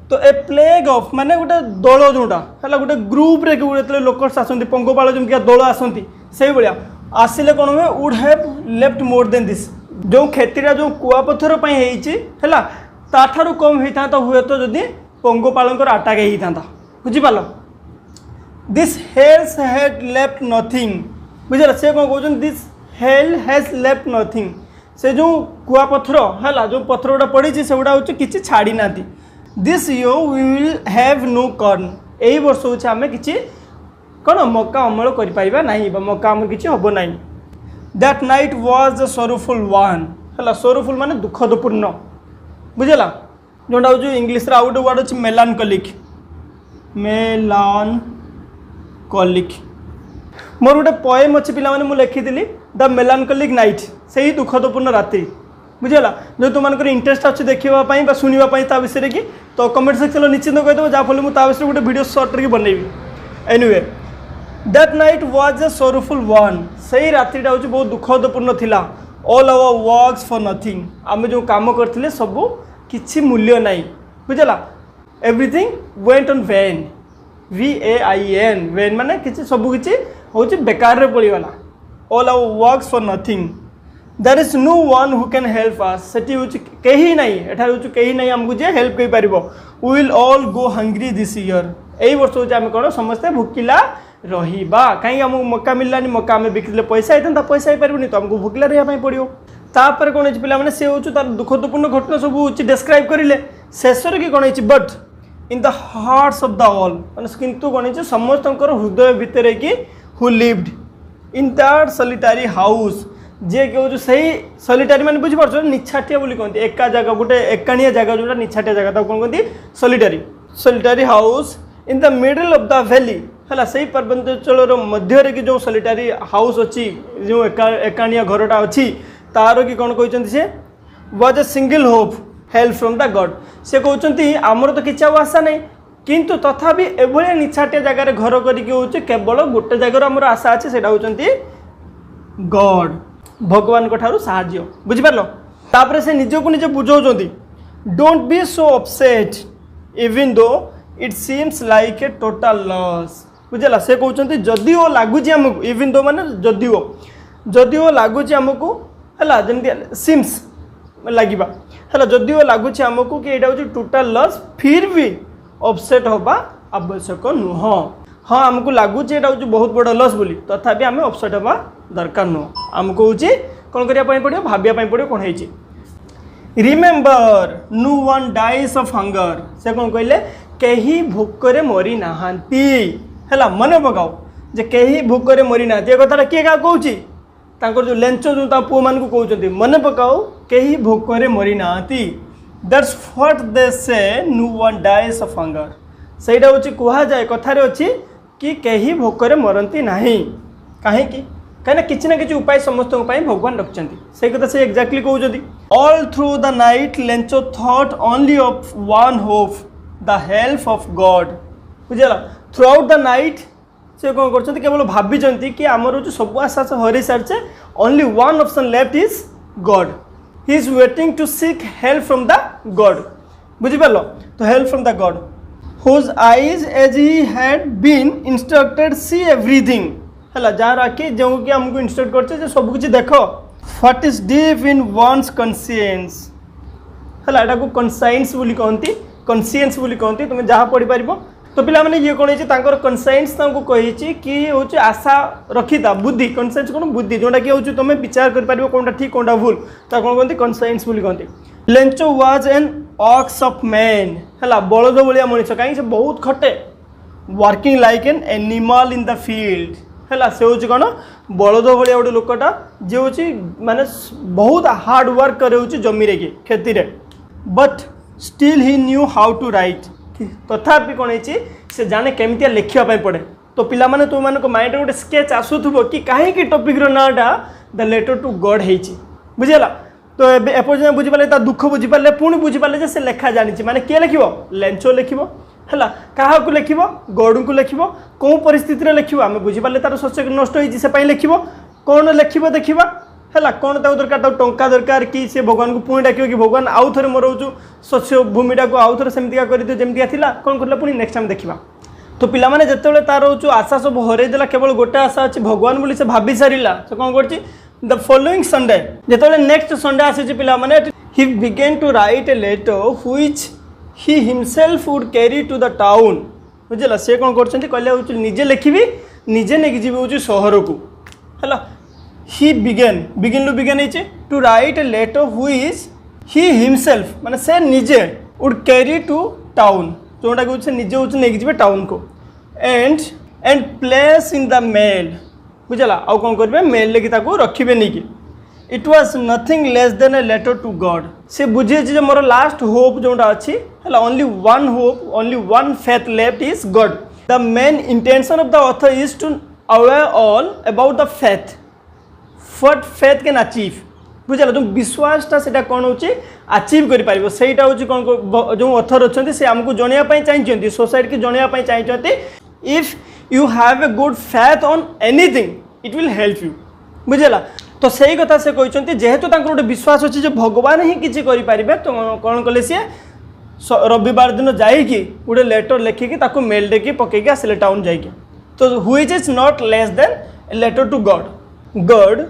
तो ए प्लेग ऑफ माने गोटे दल जोटा है गोटे ग्रुप रे जो लोकस्ट आसती पंगपाल जमी दल आसती से भाया आसिले कौन हुए would have left more than this जो खेतीटा जो कुआपथर है ताठारू कम होता हुए तो जदि पंगपाल आटाक होता बुझीपाल दिस हेल्स हैड लेफ्ट नथिंग बुझे से कौन कहते this hello has left nothing से जो कुआपथर है जो पथर गुड़ा पड़ी से गुड़ा हूँ कि छाड़ी ना this year we will have no corn यही वर्ष हूँ आम कि कौन मक्का अमल कर ना मक्का आम कि हम ना that night was the sorrowful one है सोरोफुल माने दुखदपूर्ण बुझेगा जोटा हूँ इंग्लीश आउ गोटे वर्ड अच्छे मेलानकलिक मोर गोटे पोएम अच्छी पिला मुझे लिखी द मेलानकलिक नाइट से ही दुखदपूर्ण रात्रि बुझेगा जो तुम इंटरेस्ट अच्छे देखापी शुणापी विषय कि तो कमेंट सेक्शन निश्चित कहीदेव जहाँफल मुझे विषय गोटे वीडियो सर्ट करके बनैबी anyway that night was a sorrowful one से ही रात्रिटा हूँ बहुत दुखदपूर्ण थिला all our works for nothing आम जो काम करते सब किसी मूल्य ना बुझेगा everything went on vain VAIN vain माने किसी सबकि हूँ बेकार रे पड़ीगला all our works for nothing there is no one who can help us सेठी हूँ कहीं नहीं एठार हूँ कहीं नहीं आमको जे हेल्प कर पार we will all go hungry this year यही वर्ष हूँ आम कौन समस्ते भूकिला रहा कहीं आमको मौका मिललानी मौका आम बिकले पैसा होता पैसा हो पारनी तो आमको भूकिला रहा पड़ो तापर कौन है पिला से हूँ तार दुखदपूर्ण घटना सब हूँ डिस्क्राइब करें शेष की कौन है but in the hearts of the all मैंने किंतु कौन है समस्त हृदय भितर कि who lived in that solitary house जे कि हूँ सही सॉलिटरी मैंने बुझीपार निछाटिया बोली कहते एका जगह गोटे एकाणिया जगह जोटा निछाटिया जगह कौन कहती solitary house in the middle of the valley है सही पर्वतांचल मध्य कि जो सॉलिटरी हाउस अच्छी जो एकाणिया घरटा अच्छी तार कि कौन कहते से was a single hope help from the God. से कहते आमर तो किसी आशा नहीं किंतु तथापि एभलिया निछाटिया जगार घर करके केवल गोटे जगार आमर आशा अच्छे से गॉड भगवान को ठारू साहाय्य बुझिपार। तापर से निजको निजे बुझाउछंती don't be so upset even though it seems like a total loss बुझला। से कहते जदिओ लगुच आमको इवन दो माने जदिओ लगुच आमको है जमी सीम्स लगे है जदिओ लगुच आमको कि यहाँ हूँ टोटल लॉस फिर भी अपसेट हवा आवश्यक नुह। हाँ आमको लगुच यहाँ हूँ बहुत बड़ लॉस बोली तथापि आम अपसेट हवा दरकार नुह। आमको हूँ कौन करने पड़ो भाविया पड़ो कौन है। Remember no one dies of hunger. से कौन कहले कहीं भोकरे मरी नहांती है मन पकाओ जे कहीं भोकरे मरी ना ये कथा किए क्या कौच जो लेंच जो पुओ मान को कहते मन पकाओ कहीं भोकरे मरी नाती that's what they say no one dies of hunger. सहीटा हूँ कहुए कथार अच्छी कि कहीं भोकरे मरती ना कहीं कहीं किसी ना किसी उपाय समस्त भगवान रखिंट से कथा से एक्जाक्टली कहते all through the night Lencho thought only of one hope the help of God बुझेगा। थ्रू आउट द नाइट से कौन कर केवल भाभी कि आमर जो सब आशा हर सारे only one option left is God he is waiting to seek help from the God बुझिपार। तो help from the God whose eyes as he had been instructed see everything है जार आखि जो कि आमको इंस्ट्रक्ट करছে सब किसी देख what is deep in one's conscience है यहाँ को कन्साइंस बोली कहती कन्सियंस बोली कहती तुम जहाँ पढ़ी पार। तो पिला माने ये कौन है कन्साइंस कही कि हूँ आशा रखी था बुद्धि कन्साइंस कौन बुद्धि जोटा कि हूँ तुम विचार कर कौन ठीक कौन भूल तो कौन कहते कन्साइंस बोली कहती। Lencho was an ox of man है बलद भाया मनीष कहीं बहुत खटे working like an animal in the field है से हूँ कौन बलद भाया गोटे लोकटा जी हूँ माने बहुत हार्ड वर्क करे जमी रे खेती रे but still he knew how to write तथापि कौन है जाने केमिया लिखापी पड़े। तो पिला माने तुम मान माइंड गोटे स्केच आसुव कि कहीं टॉपिक नाटा द लेटर टू गॉड है बुझेगा। तो एपर्तन बुझीपारे दुख बुझीपारे पुणी बुझीपारे से लेखा जानी माने किए लिख लेंचो लिख है क्या लिख गॉड को लिख कौ परिस्थिति लिख आम बुझीपारे तार शस्य नष्ट होसे लिख कौन लिख देखा है कौन दरकार टंका दरकार कि से भगवान को पुणी डाक कि भगवान आउ थे मोर जो शस्य भूमिटा को आउ थे सेमतिका कर दियो जमतिका थिला कौन करला पुणी नेक्स्ट टाइम देखा। तो पिला माने जेतेबेले तार जो आशा सब हरईदेला केवल गोटे आशा अच्छी भगवान बोली से भाभी सारा से कौन कर द फॉलोइंग संडे जेतेबेले नेक्स्ट संडे आसी पिला माने he began to write a letter which he himself would carry to the town बुझला। से कौन कर कहले निजे लिखी निजे नहीं जी सहर को है he began to write a letter which he himself माने से निजे वुड कैरी टू टाउन जोटा कि से निजे हूँ नहीं जी टाउन को and place in the mail बुझला। आउ कौन करेंगे मेल लेकिन रखिए नहीं कि it was nothing less than a letter to God. से बुझे मोर लास्ट होप जोटा अच्छी है only one hope only one faith left is God. The main intention of the author is to aware all about the faith what faith can achieve बुझला। जो विश्वासटा से कौन हो अचीव कर सहीटा हूँ कौन जो ऑथर अच्छा से आमको जनवाई चाहिए सोसाइटी की जनवाई चाहिए if you have a good faith on anything it will help you बुझला। तो सही कथा से कहते जेहेतु गोटे विश्वास अच्छे भगवान ही किसी करें तो कौन कले सी रविवार दिन जाइए गोटे लेटर लिखिकी मेल डेक पकईक आसिले टाउन जाइए। तो which is not less than a letter to God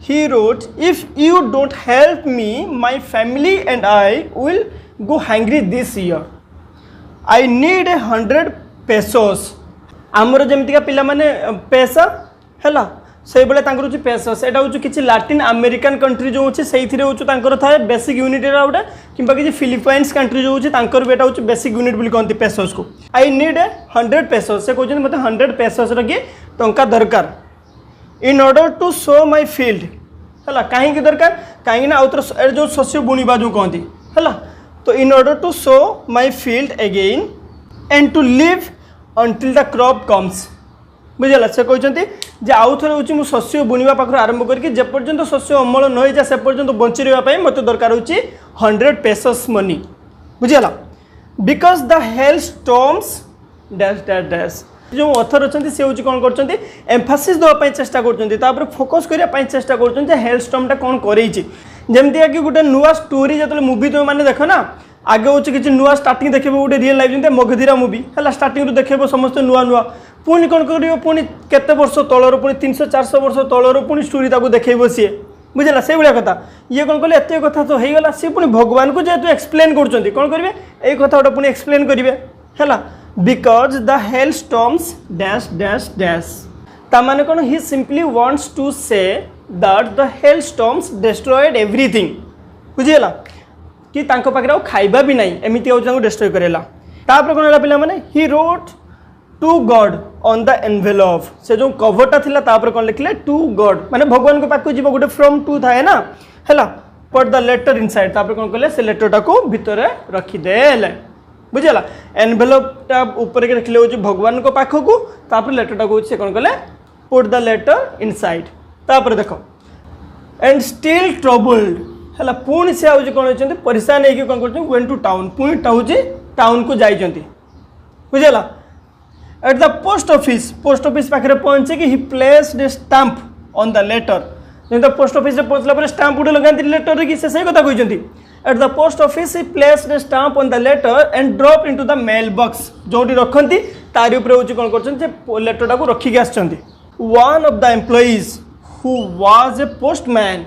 he wrote if you don't help me my family and I will go hungry this year I need 100 pesos आमर जमीका पिला माने पैसा है से भाई पैसा से हूँ किसी लाटिन अमेरिकन कंट्री जो अच्छे से थाए बेसिक यूनिट गोटे कि किसी फिलिपाइन्स कंट्री जो अच्छे भी हूँ बेसिक यूनिट बोली कहते पेसोस को आई नीड 100 pesos से कहते मतलब 100 pesos की टंका दरकार in order to show my field है कहीं दरकार कहीं आउ थे जो शस्य बुणवा जो कहती है। तो in order to show my field again and to live until the crop comes बुझेगा से कहते जे आउ थे हूँ शस्य बुणवा पाखर आरंभ करके जेपर्यंत शस्य अमल न हो से पर्यंत बंची रही मत दरकार हो 100 पेसस मनी बुझेगा because the hail storms dash dash dash जो ऑथर अच्छा सी हूँ कौन कर एम्फासिस देवाई चेष्टा कर फोकस करने चेष्टा कर हेल स्टॉर्मटा कौन करमती कि गोटे नुआ स्टोरी जो मुवी तुम मैंने देख ना आगे हूँ किसी नुआ स्टार्टिंग देखो गोटे रियल लाइफ जमी मगधीरा मुवी है स्टार्टिंग देखो समस्त नुआ नुआ पुणी कौन कर पुणी केते वर्ष तलर पुणी 300-400 वर्ष तलर पुणी स्टोरी देखो सी बुझेगा से भाया कथा ये कौन कले एत कथा तो होगा सी पुणी भगवान को जेहतु एक्सप्लेन कर कौन करेंगे यही कथा गोटे पुणी एक्सप्लेन करेंगे है because the hail storms dash dash dash ताने कौन he simply wants to say that the hail storms destroyed everything बुझीगला कि तांको पाखे आ खाइबा भी नहीं एमती आउँ डिस्ट्रॉय करेला तापर कौन है पिला माने he wrote to God on the envelope से जो कवरटा थिला तापर कौन लिखले टू गॉड माने भगवान को पाखु जीव गोटे फ्रॉम टू थाए ना हैला पट द लेटर इनसाइड तापर कौन कले से लेटरटा को भितर रखिदेले बुझेगा एनवेलपटा ऊपर के रखिले हो भगवान को पाख को तापर लेटरटा को से कौन कले पुट द लेटर इनसाइड तापर देखो एंड स्टिल ट्रबल्ड है पुणी से आज कौन होती परेशान होगी कौन कर वेन टू टाउन पुणी टाउन को जाइए बुझेगा एट द पोस्ट ऑफिस पाखे पहुँचे कि he placed a stamp on the letter जो पोस्ट ऑफिस पहुँचला स्टाम्प गोटे लगाती लेटर कि से कथा कहते at the post office he placed a stamp on the letter and drop into the mail box जो रखती तारी उपर हूँ कौन कर लेटरटा को रखिक आसछन्ति one of the employees who was a postman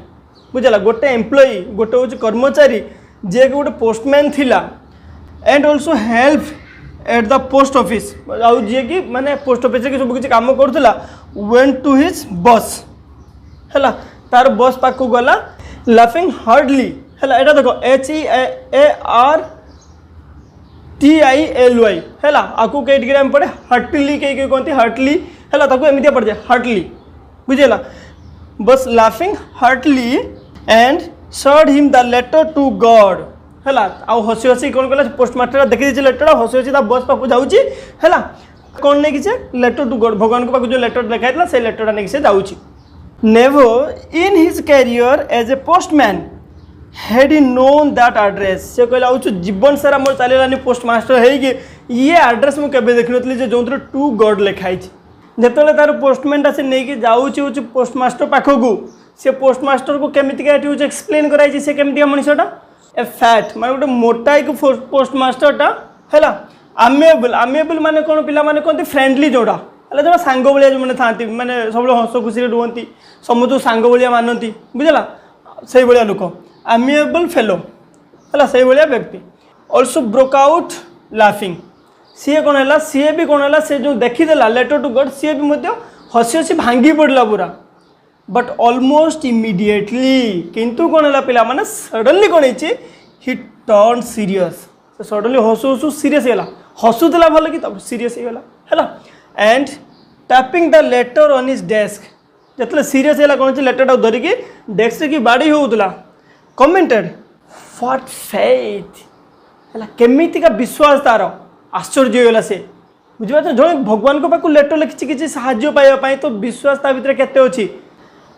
बुझेगा गोटे एम्प्लॉई गोटे हूँ कर्मचारी जे कि गोटे पोस्टमैन थिला and also help at the post office आउ जी कि माने पोस्ट ऑफिस के सब किसी काम करूला वेन टू हिज बस है तार बस पाक गला लाफिंग हार्डली है यहाँ देखो HEARTILY है आपको कई डिग्री पड़े हार्टली कई कहते हार्टली है एमती पड़ जाए हार्टली बुझेगा बस laughing heartily and showed him the letter to God है आउ हसी हसी कौन कला पोस्टमास्टर देखी दे लेटर हसी हसी बस पाक जाऊँगी है कौन नहीं कि लेटर टू गॉड भगवान को पाक जो लेटर लिखाई से लेटरटा नहीं से जाऊँगी never in his career as a postman had he known that address से कहला जीवन सारा मोर चलानी पोस्टमास्टर है ये एड्रेस मुझे देखी नी जो टू गॉड लिखाई जिते तार पोस्टमैनटा से नहीं जाऊँगी पोस्टमास्टर पाखक से पोस्टमास्टर को केमिका ये एक्सप्लेन कराई से केमिका मनीषटा ए फैट माने गोटे मोटा एक पोस्टमास्टरटा है आमेबल माने कौन पिला माने कहते फ्रेंडली जोड़ा है जो सांग भाया जो मैंने था मैंने सब हस खुशी रुहति समस्त सांग भाया मानती बुझेगा से भाया लोक आमेबल फेलो है से भाया व्यक्ति ऑल्सो ब्रोक आउट लाफिंग सी कौन है सी भी कौन है से जो देखीदेला लेटर टू गॉड सी भी हसी हसी भांगी पड़ा पूरा बट ऑलमोस्ट इमीडिएटली किंतु कौन है पिला माने सडनली कौन ही टर्न सीरियस सडनली हसु हसु सीरियस है हसुला भल कि सीरियस है and tapping the letter on his desk जिते सीरियस है कौन लेटरटा धरिकी डेस्क की बाड़ी होता कमेंटेड व्हाट फेथ है केमितिका विश्वास तार आश्चर्य होगा से बुझे जो भगवान को पाक लेटर लिखी किसी साहाଯ୍य पाइबापी तो विश्वास ता भीतर केते अच्छी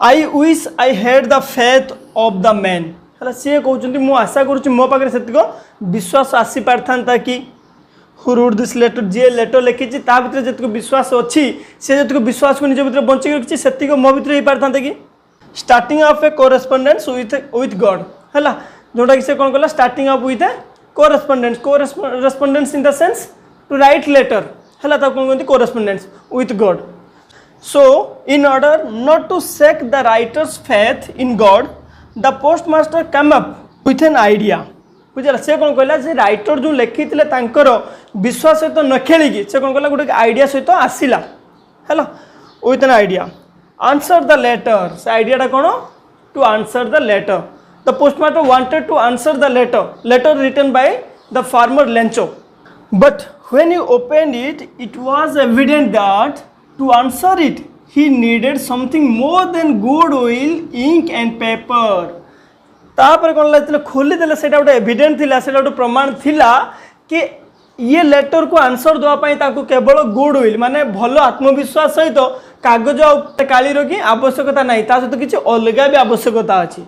I wish I had the faith of the man है सी कहते मुझे आशा करुँच मो पाखे से विश्वास आसी पारता कि हु रोड दिस लेटर जी लेटर लिखी भीतर जितक विश्वास अच्छी से जितक विश्वास को निज भीतर बंचिक रखी से मो भीतर हो पारता कि starting of a correspondence with God है जोटा कि से कौन कला starting of with a correspondence in the sense to write letter है कौन कहते correspondence with God So, in order not to shake the writer's faith in God, the postmaster came up with an idea. बुझे से कौन कहला से writer जो लिखी विश्वास सहित न खेलिकी से कौन कहला गोटे आइडिया सहित आसला है with an idea answer the letter से आइडियाटा कौन to answer the letter the postmaster wanted to answer the letter written by the farmer Lencho but when you opened it was evident that to answer it he needed something more than good oil ink and paper तापर कौन लगे खोली देले सेटा गोटे evident थिला सेटा गोटे प्रमाण थिला कि ये लेटर को आंसर देवाई केवल गुड विल माने भल आत्मविश्वास सहित कागज कालीर कि आवश्यकता ना सहित किसी अलग भी आवश्यकता अच्छी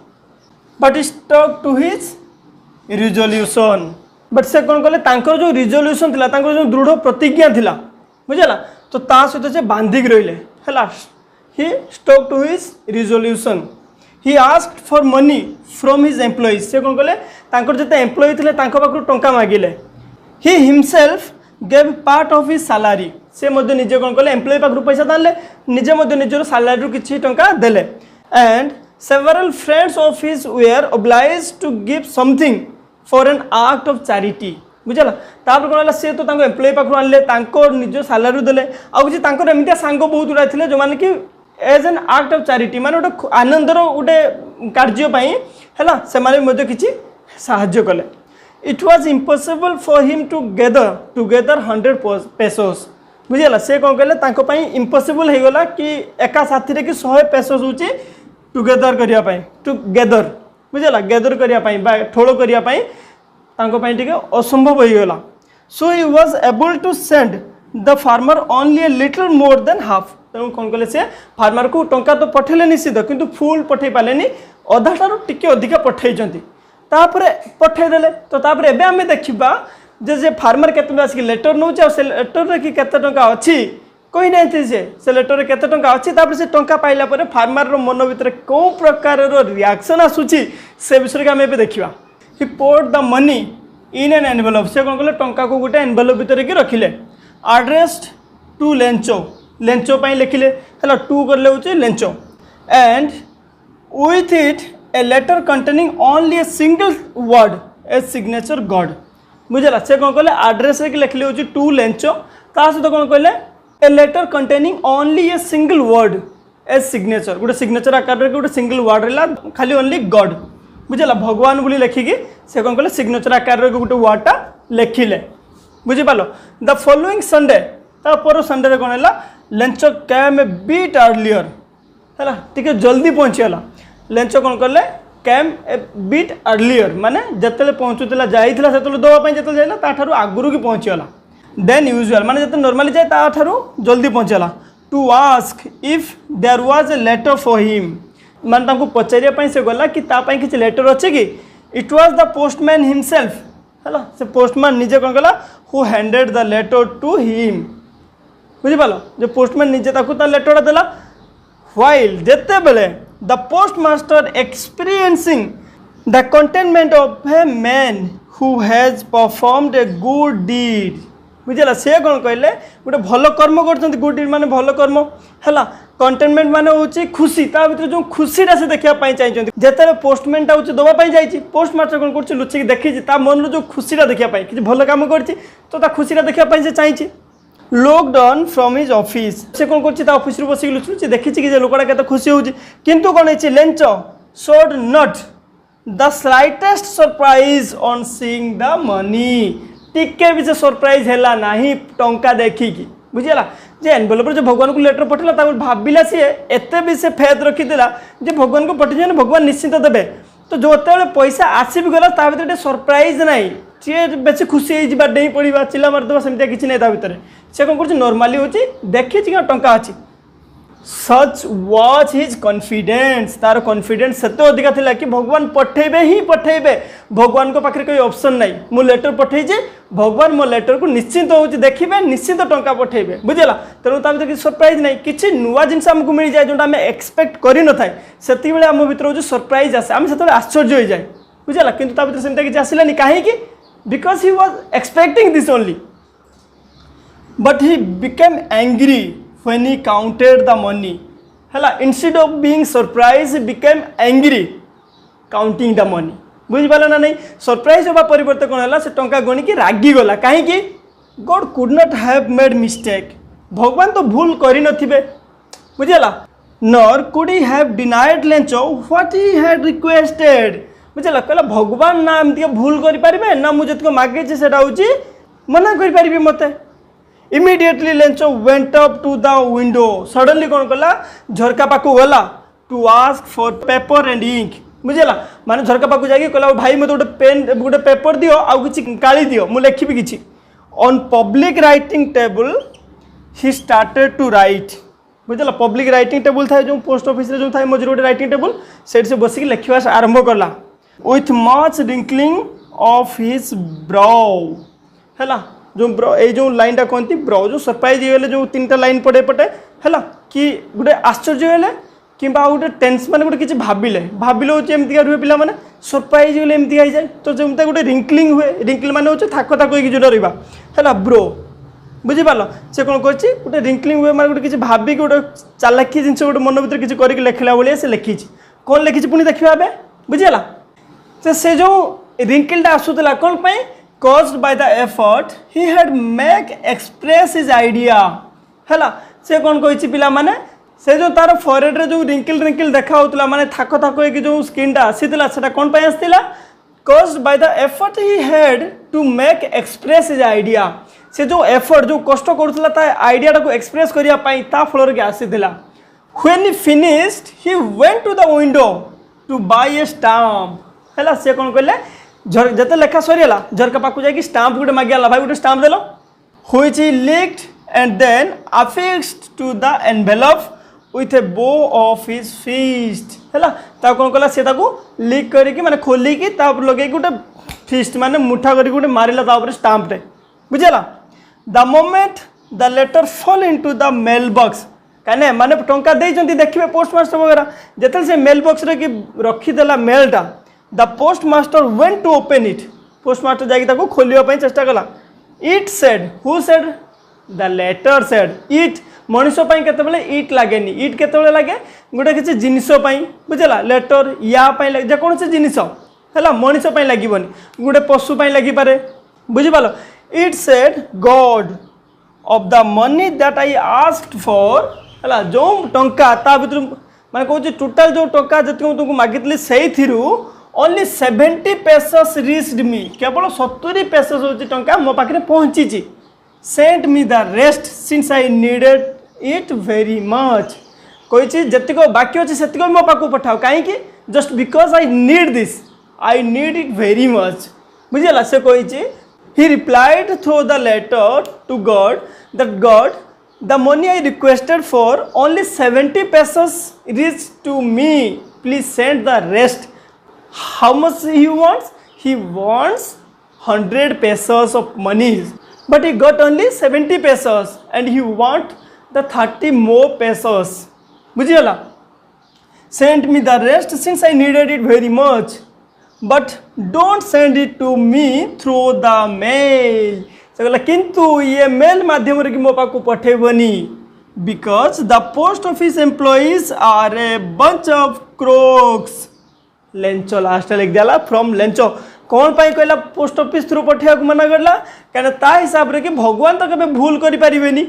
but stuck to his resolution but से कौन कले जो रिजोल्यूशन थिला जो दृढ़ प्रतिज्ञा थिला बुझेला तो ता सहित से बांधिक रहिले है he stuck to his resolution he asked for money from his employees से कौन कले जिते एम्प्लॉई थे पाखु टंका मागिले he himself gave part of his salary से निजे कौन कले एम्प्लॉई पाखु पैसा दाले निजे निजर सैलरी किसी टंका देले and several friends of his were obliged to give something for an act of charity बुझेगा तापर कौन है सी तो एम्प्लॉई पाखु आनले निज सैलरी देले आमती एमती सांग बहुत गुड़ा थे जो मैंने कि as an act of charity माने गोटे आनंदर गोटे कार्यपाई है से किसी साहाय्य कले it was impossible for him to gather 100 pesos बुझेगा से कौन कहले इम्पॉसिबल हो गला कि एका साथी कि 100 पेसोस हूँ टुगेदर करने टुगेदर बुझेगा गेदर करने ठोल करने टे असंभव हो गला so he was able to send the farmer only a little more than half तेणु कौन कले से फार्मर को टंका तो पठेले निश्चित किंतु फुल पठे पारे अधा ठार टिके अधिका पठे पठेदेले तो तापर एबे आमे देखिबा जे फार्मर केते आसिक लेटर नौ से लेटर कि केते टंका अच्छी कही ना से लेटर रे केते टंका अच्छी तापर से टंका पाइला परे फार्मर रो मन भीतर को प्रकार रो रिएक्शन आसुची से विषय आमे एबे देखिबा he poured the money in an envelope से कौन कले टंका को गोटे एनवेलप भीतर कि रखिले एड्रेस्ड टू लेंचो पाई लिखिले है टू कर ले Lencho and with it a letter containing only a single word a signature God बुझेगा से कौन कहले आड्रेस लिखले हूँ टू लेंचो ता सहित कौन कहले a letter containing only a single word a signature गोटे सिग्नेचर आकार गोटे सिंगल वर्ड रहा खाली ओनली गॉड बुझेगा भगवान बोली लिखिकी से कौन कहले सिग्नेचर आकार गोटे वर्डटा लिखिले बुझिपाल द फॉलोइंग संडे तापर संडे कौन है लेंचो कैम ए बीट अर्लियर है टी जल्दी पहुँचीगला लेंचो कौन कले कैम ए बीट अर्लियर माने जिते पहुँचुला जाइला से दवापाई जो जाइला ताठारू आगुरी की पहुँचीगला देन यूजुअल माने जिते नॉर्मली जाए ताठारू जल्दी पहुँचीगला to ask if there was a letter for him माने तांको पचारिया से गला कि तापाई किसी लेटर अच्छे कि it was the postman himself है से पोस्टमैन निजे कौन कला who handed the letter to him बुझिपाल जो पोस्टमैन निजे ताकू लेटर देला व्हाइल जेते बेले the postmaster experiencing the contentment of a man who has performed a good deed बुझेगा से कौन कहले गोटे भल कर्म कर गुड डीड माने भल कर्म है कंटेनमेंट माने हूँ खुशी ता भीतर जो खुशीटा से देखापी चाहिए जिते पोस्टमैनटा हूँ दवापाई जाइए पोस्टमास्टर कौन कर लुचिक देखी मन जो खुशीटा देखापी किसी भल कम कर खुशीटा देखापी से चाहिए looked on from his office से कौन कर ऑफिस बसिक लुचुची देखी कि लोकटा केते खुशी होची किंतु कौन है Lencho showed not the slightest surprise on seeing the money टिके भी से सरप्राइज है ना टंका देखिकी बुझेगा जे एनवेलप जो भगवान को लेटर पठेला भाविला सी एत भी से फेद रखीला जे भगवान को पठे भगवान निश्चित देवे तो जो पैसा आसी भी गला ता भीतर सरप्राइज ना सी बेस खुशी हो डे पड़ा चिल्ला मारदेवा सेमती किसी नहीं भीतर से कौन कर नॉर्मली हूँ देखी टंका अच्छी सच वाज हिज कॉन्फिडेंस तार कॉन्फिडेंस से अधिका थिला कि भगवान पठेबे ही पठेबे भगवान को पाखे कोई ऑप्शन नहीं मु लेटर पठे भगवान मो लेटर को निश्चिंत हो देखिए निश्चिंत टंका पठेबे बुझेगा तेणु भीतर किसी सरप्राइज नहीं किसी नुआ जिन आमको मिल जाए जो आम एक्सपेक्ट कर न थाए से आम भर जो सरप्राइज आसे आम से आश्चर्य हो जाए बुझेगा किंतु भीतर सेमती किसी आसलानी कहीं because he was expecting this only but he became angry when he counted the money है instead of being surprised he became angry counting the money बुझिपाल ना नहीं सरप्राइज होगा परिवर्तन कौन है से टंका गणी की रागी गला कहीं God could not have made mistake भगवान तो भूल करी नथिबे बुझेला nor could he have denied Lencho what he had requested बुझेला कहला भगवान ना एमती भूल करि परिबे ना मु जतको मागे से सेटा होची मना करि परिबे मते immediately Lencho went up to the window suddenly कौन कला झरका पाखु गला to ask for paper and ink बुझेला माने झरका पाखु जाके कहला भाई मते गोटे पेन गोटे पेपर दियो आ किछि काली दियो मु लिखिबी किछि on public writing table he started to write बुझल पब्लिक राइटिंग टेबल था जो पोस्ट ऑफिस जो था मझे गोटे राइटिंग टेबल से बस लिखा आरंभ कला with much wrinkling of his brow है जो ये लाइन टा कहती ब्राउ जो सरप्राइज होगले जो 3टा लाइन पड़े पटे है कि गोटे आश्चर्य होले कि गोटे टेंस मैंने गोटे किसी भाविले भाविले हूँ एमती रुहे पिला मैंने सरप्राइज होले एमती हो जाए तो जमती गोटे रिंकलिंग हुए रिंकल मैंने हूँ थाक थाक होगी जो रहा है ब्रो बुझीपार से कौन कर गोटे रिंकलिंग हुए मैं गोटे किसी भाविक गोटे चालाकी जिन गोटे मन भर किसी करके लिखला भाई से लिखी कौन लिखी पुणी देखा ए बुझीगला से जो रिंकलटा आसूला कौन पाई caused by the effort he had make express his idea है से कौन कही पिला माने से जो तार फॉरहेड रे जो रिंकल रिंकल देखा होतला माने थाक थाक होई जो स्किन टा आसीतला सेटा कौन पाई आसीतला caused by the effort he had to make express his idea से जो एफर्ट जो कष्ट करूला ता आइडिया को एक्सप्रेस करिया पाई ता फल के आसीतला when he finished he went to the window to buy a stamp है से कौन कहले जते लेखा सरीगला झरका पाक जाकि स्टाम्प गोटे मागिला भाई गोटे स्टाम्प देल which he licked and then affixed to the envelope with a blow of his fist है कौन कला से लिक करके माने खोलिकी लगे गोटे फिस्ट माने मुठा करके गोटे मारिला स्टाम्पटे बुझेगा the moment the letter fall into the mail box कहीं माने टंका देइचंती देखिए पोस्टमास्टर वगैरह जिते से मेल बॉक्स रे कि रखीदेला मेलटा the postmaster went to open it postmaster जाकि खोलिया चेष्टा कला it said who said the letter said it मनुष्य केतबेले इट लगे इट केतबेले लगे गोटे किसी जिनिस बुझला लेटर या जेकोसी जिनिस है मनुष्य लगभग गोटे पशु लगिपे बुझिपाल it said God of the money that I asked for है जो टंका ता भर मैं कहूँ टोटाल जो टंका जी तुमको मागिली से ओनली 70 pesos reached me केवल 70 pesos होची टंका मो पाखरे पहुंची sent me the rest since I needed it very much कही जतिक बाकी अच्छे से मो पाक पठाओ कहीं just because I need this I need it very much बुझेगा से कही he replied through the letter to God that God the money I requested for only 70 pesos reached to me please send the rest How much he wants? He wants 100 pesos of money, but he got only 70 pesos, and he want the 30 more pesos. बुझिगला? Send me the rest since I needed it very much, but don't send it to me through the mail. से कहला किंतु ये mail माध्यम रे कि मो पाको पठेबनी because the post office employees are a bunch of crooks. Lencho last लिख दिला फ्रॉम लेंचो कौन पाई कहला पोस्ट ऑफिस थ्रू पठिया को मना करला कहना ता हिसाब रे कि भगवान तो केबे भूल करि परिबेनी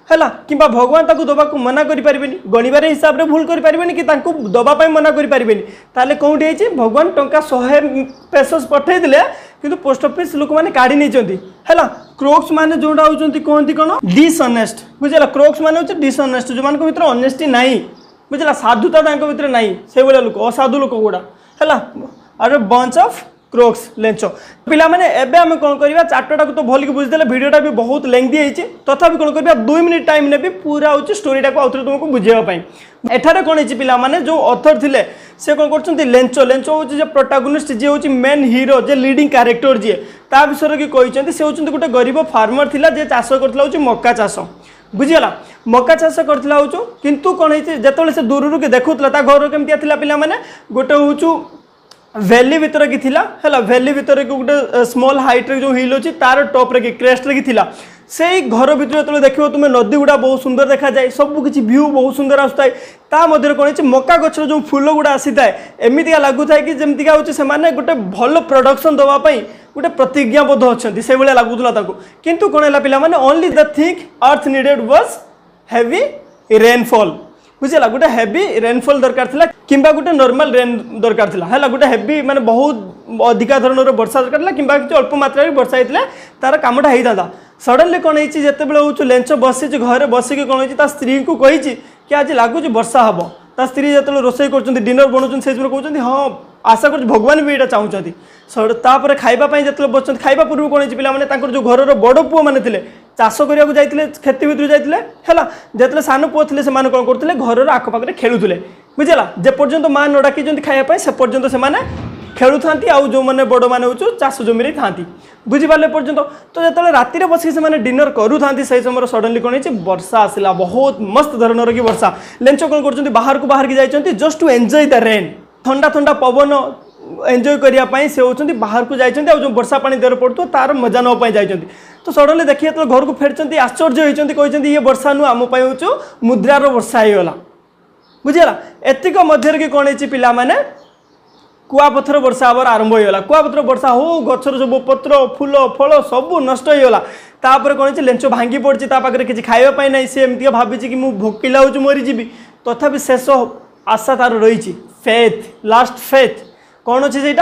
हैला किबा भगवान ताकू दबा को मना करि परिबेनी गणिबार हिसाब रे भूल करि परिबेनी कि ताकू दबा पाई मना करि परिबेनी ताले कोउठी हेची भगवान टंका 100 pesos पठै दिले किंतु पोस्ट ऑफिस लोक माने काढी नै चंती हैला क्रोक्स माने जोडा होचंती कोंती कोन डिसऑनेस्ट बुझला क्रोक्स माने होच डिसऑनेस्ट जो मान को भीतर ऑनेस्टी नाही बुझला साधुता तांको भीतर नाही से बोला लोक असाधु लोक गुडा है आर बंच ऑफ क्रोक्स लेंचो पिला माने एबे हम कौन करवा चार्टटा को तो भल कि बुझीदे भिडियोटा भी बहुत लेंथी होती तथापि कौन करवा 2 मिनिट टाइम ने भी पूरा हूँ स्टोरीटा को आउथरे तुमको बुझाई एठारे कौन है पिला माने जो ऑथर थिले से कौन कर लेंचो लेंचो हूँ जे प्रोटागोनिस्ट जी हूँ मेन हीरो जे लीडिंग कैरेक्टर जी ता विषय कि कहते से हूँ गोटे गरीब फार्मर थिला जे चाष करथिला हूँ मक्का चाष बुझीगला मक्का चाष करथिला हूँ किंतु कौन है जिते से दूर के देखुला ता घर केमतिया थिला पिला माने गोटे हूँ वैली भितर कि थिला हैला वैली भितर कि गोटे स्मॉल हाइट रे जो हिल अछि तार टॉप रे कि क्रेस्ट रे कि थिला से घर भितर तो देखियो तुम नदी गुड़ा बहुत सुंदर देखा जाए सब किसी व्यू बहुत सुंदर आसुए ता मध्य कौन है मक्का गछर जो फूल गुड़ा आसी थाए एमती लगुए कि जमीका हूँ से गोटे भल प्रोडक्शन दवाई गोटे प्रतिज्ञाबद्ध अच्छा से भाया लगुला किंतु कौन है पिला only the thing earth needed was heavy rainfall बुझेगा गोटे हेवी रेनफॉल दरकार था कि गोटे नॉर्मल रेन दरकार था गोटे हेवी माने बहुत अधिका धरणर वर्षा दरकार कि अल्प मात्रा वर्षा होता तार कामटा होता था सडनली कौन होती हूँ लेंच बसी घर बसिक कौन होती स्त्री को कही कि आज लगुच वर्षा हम ता स्त्री जो रोसे कर डिनर बनाऊँ से कहते हाँ आशा कर भगवान भी ये चाहते तापर खावाई जो बस खावा पूर्व कौन पे जो घर बड़ पुओ मैंने थे चाष करने जाते खेती भितर जाते है जो सान पुओ थे से कौन करते घर आखपाखे खेलुले बुझेगा जेपर्यंत माँ न डाकी खायापी से पर्यंत से खेलु था जो मैंने बड़ मैंने हूँ चाष जमी था बुझीपारे पर्यंत तो जो राति बस से डिनर करूँ से समय सडनली कौन है वर्षा आसला बहुत मस्त धरणर की वर्षा लेंचो कौन कर बाहर को जाइए just to enjoy the rain ठंडा ठंडा पवन एंजॉय करने से होती बाहर को जाइए जो वर्षा पानी देर पड़ो तार मजा नापी जाइए तो सडनली देखिए तो घर को फेरती आश्चर्य होती कहते ये वर्षा नु आम हूँ मुद्रार वर्षा होगा बुझीगला एतिक मध्य कि कौन है पिला माने कुआपथर वर्षा हबार आरंभ होगा कुआपथर वर्षा हो गचर सब पत्र फूल फल सब नष्ट होगा तापर कौन है लेंच भांगी पड़ी पाखे किसी खावाई ना सी एमती भावी कि मुझे भोकिला हो मरीजी तथापि शेष आशा तार रही फेथ लास्ट फेथ कौन अच्छे से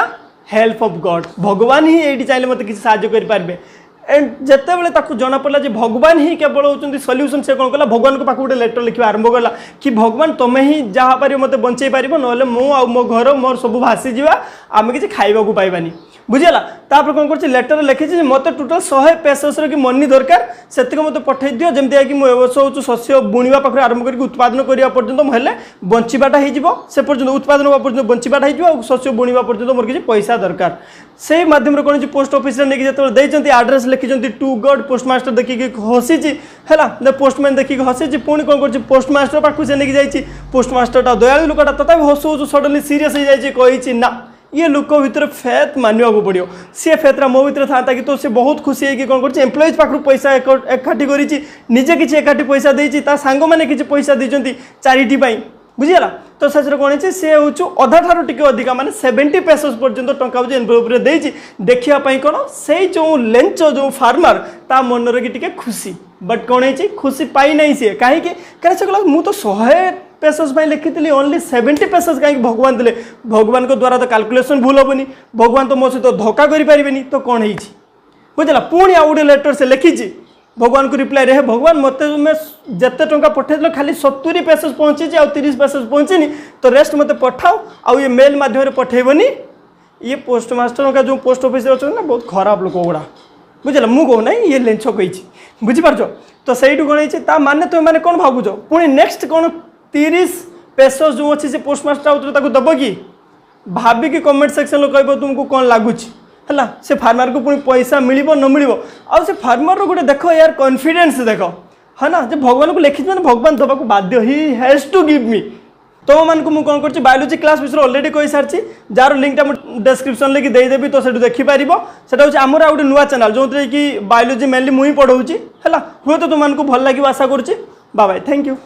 हेल्प ऑफ गॉड भगवान ही ये चाहिए मत किसी साहाय्य करेंगे एंड जितेबाला जना पड़ा भगवान ही केवल होती सल्यूशन से कौन कला भगवान को पाख गोटे लेटर लिखा आरंभ कला कि भगवान तुम्हें ही जहाँ पार मत बंचे पार ना मो घर मोर सब भासीजी आम किसी खाइबा पाइबानी बुझेगा तापर कौन कर लेटर लिखी मत टोटाल 100 पेसस की मनी दरकार से मत पठे दियो जमी कि मुझे हूँ शस्य बुणवा पाखे आरंभ कर उत्पादन करने पर्यटन मुझे बंचाटा से पर्यटन उत्पादन होगा पर्यटन बंचाटा हो शस्य बुणवा पर्यटन मोर किसी पैसा दरकार से मध्यम कौन पोस्ट ऑफिस नहीं जो आड्रेस लिखिं टू गॉड पोस्टमास्टर देखिए हसी है पोस्टमैन देखिए हसी पुणी कौन कर पोस्टमास्टर पाखु से नहीं जाइए पोस्टमास्टरटा दयालु लोकटा तथा हसू सडनली सीरीयस हो जाए कही ना ये लोक भर फेथ मानवा को पड़ो सी फेथरा मो भर था कि तो सी बहुत खुशी है कि कौन कर एम्प्लॉइज पाखु पैसा एकाठी करजे किसी एकाठी पैसा देती सांग मैंने किसी पैसा देती चैरिटी बुझीगला तो शेष कौन है सी हूँ अधा ठार टी अधिका माने 70 पेसस पर्यंत टंका हूँ एनवेलोप देती देखापी कौन से जो लेंच जो फार्मर ता मनर की खुशी बट कौन है खुशी पाई ना सी कहीं से कहला मुझे तो 100 पेसस लिखी ओनली 70 पेसस कहीं भगवान देले भगवान को द्वारा तो कैलकुलेशन भूल हेनी भगवान तो मो सहित धोखा करें तो कौन है बुझेगा पुणी आउ गोटे लेटर से लिखी भगवान को रिप्लाई रहे भगवान मत तुम्हें जिते टंका पठे खाली 70 पेसस पहुँची आ 30 पेसस पहुँचीनी तो रेस्ट मत पठाओ आउ ये मेल मध्यम पठेबनी ये पोस्टमास्टर का जो पोस्ट ऑफिस अच्छा ना बहुत खराब लोक गुड़ा बुझेगा मुझे कहूना ये लेंच कही बुझीपार तो सही कौन है माने तुम मैंने कौन भावुच पुणी नेक्स्ट कौन 30 पेसस जो अच्छी से पोस्टमास्टर आउे दब कि भाविकी कमेंट सेक्शन में कह तुमको कौन लगुच है से फार्मर को पुणी पैसा मिल न मिल आ से फार्मर गोटे देख यार कॉन्फिडेंस देख है ना जो भगवान को लिखी मैंने भगवान दबा को बाध्य he has to give me तुम मान को कौन कर बायोलॉजी क्लास विषय अलरेडी कही सारी जार लिंकटा डिस्क्रिप्शन लेकिन देदेवी तो से देखिपार से हूँ आमर आ गए नुआ चैनल जो कि बायोलॉजी मेनली मुझे पढ़ाऊँगी है हूँ तो तुमको भल लगे आशा करुँची बाय बाय थैंक यू।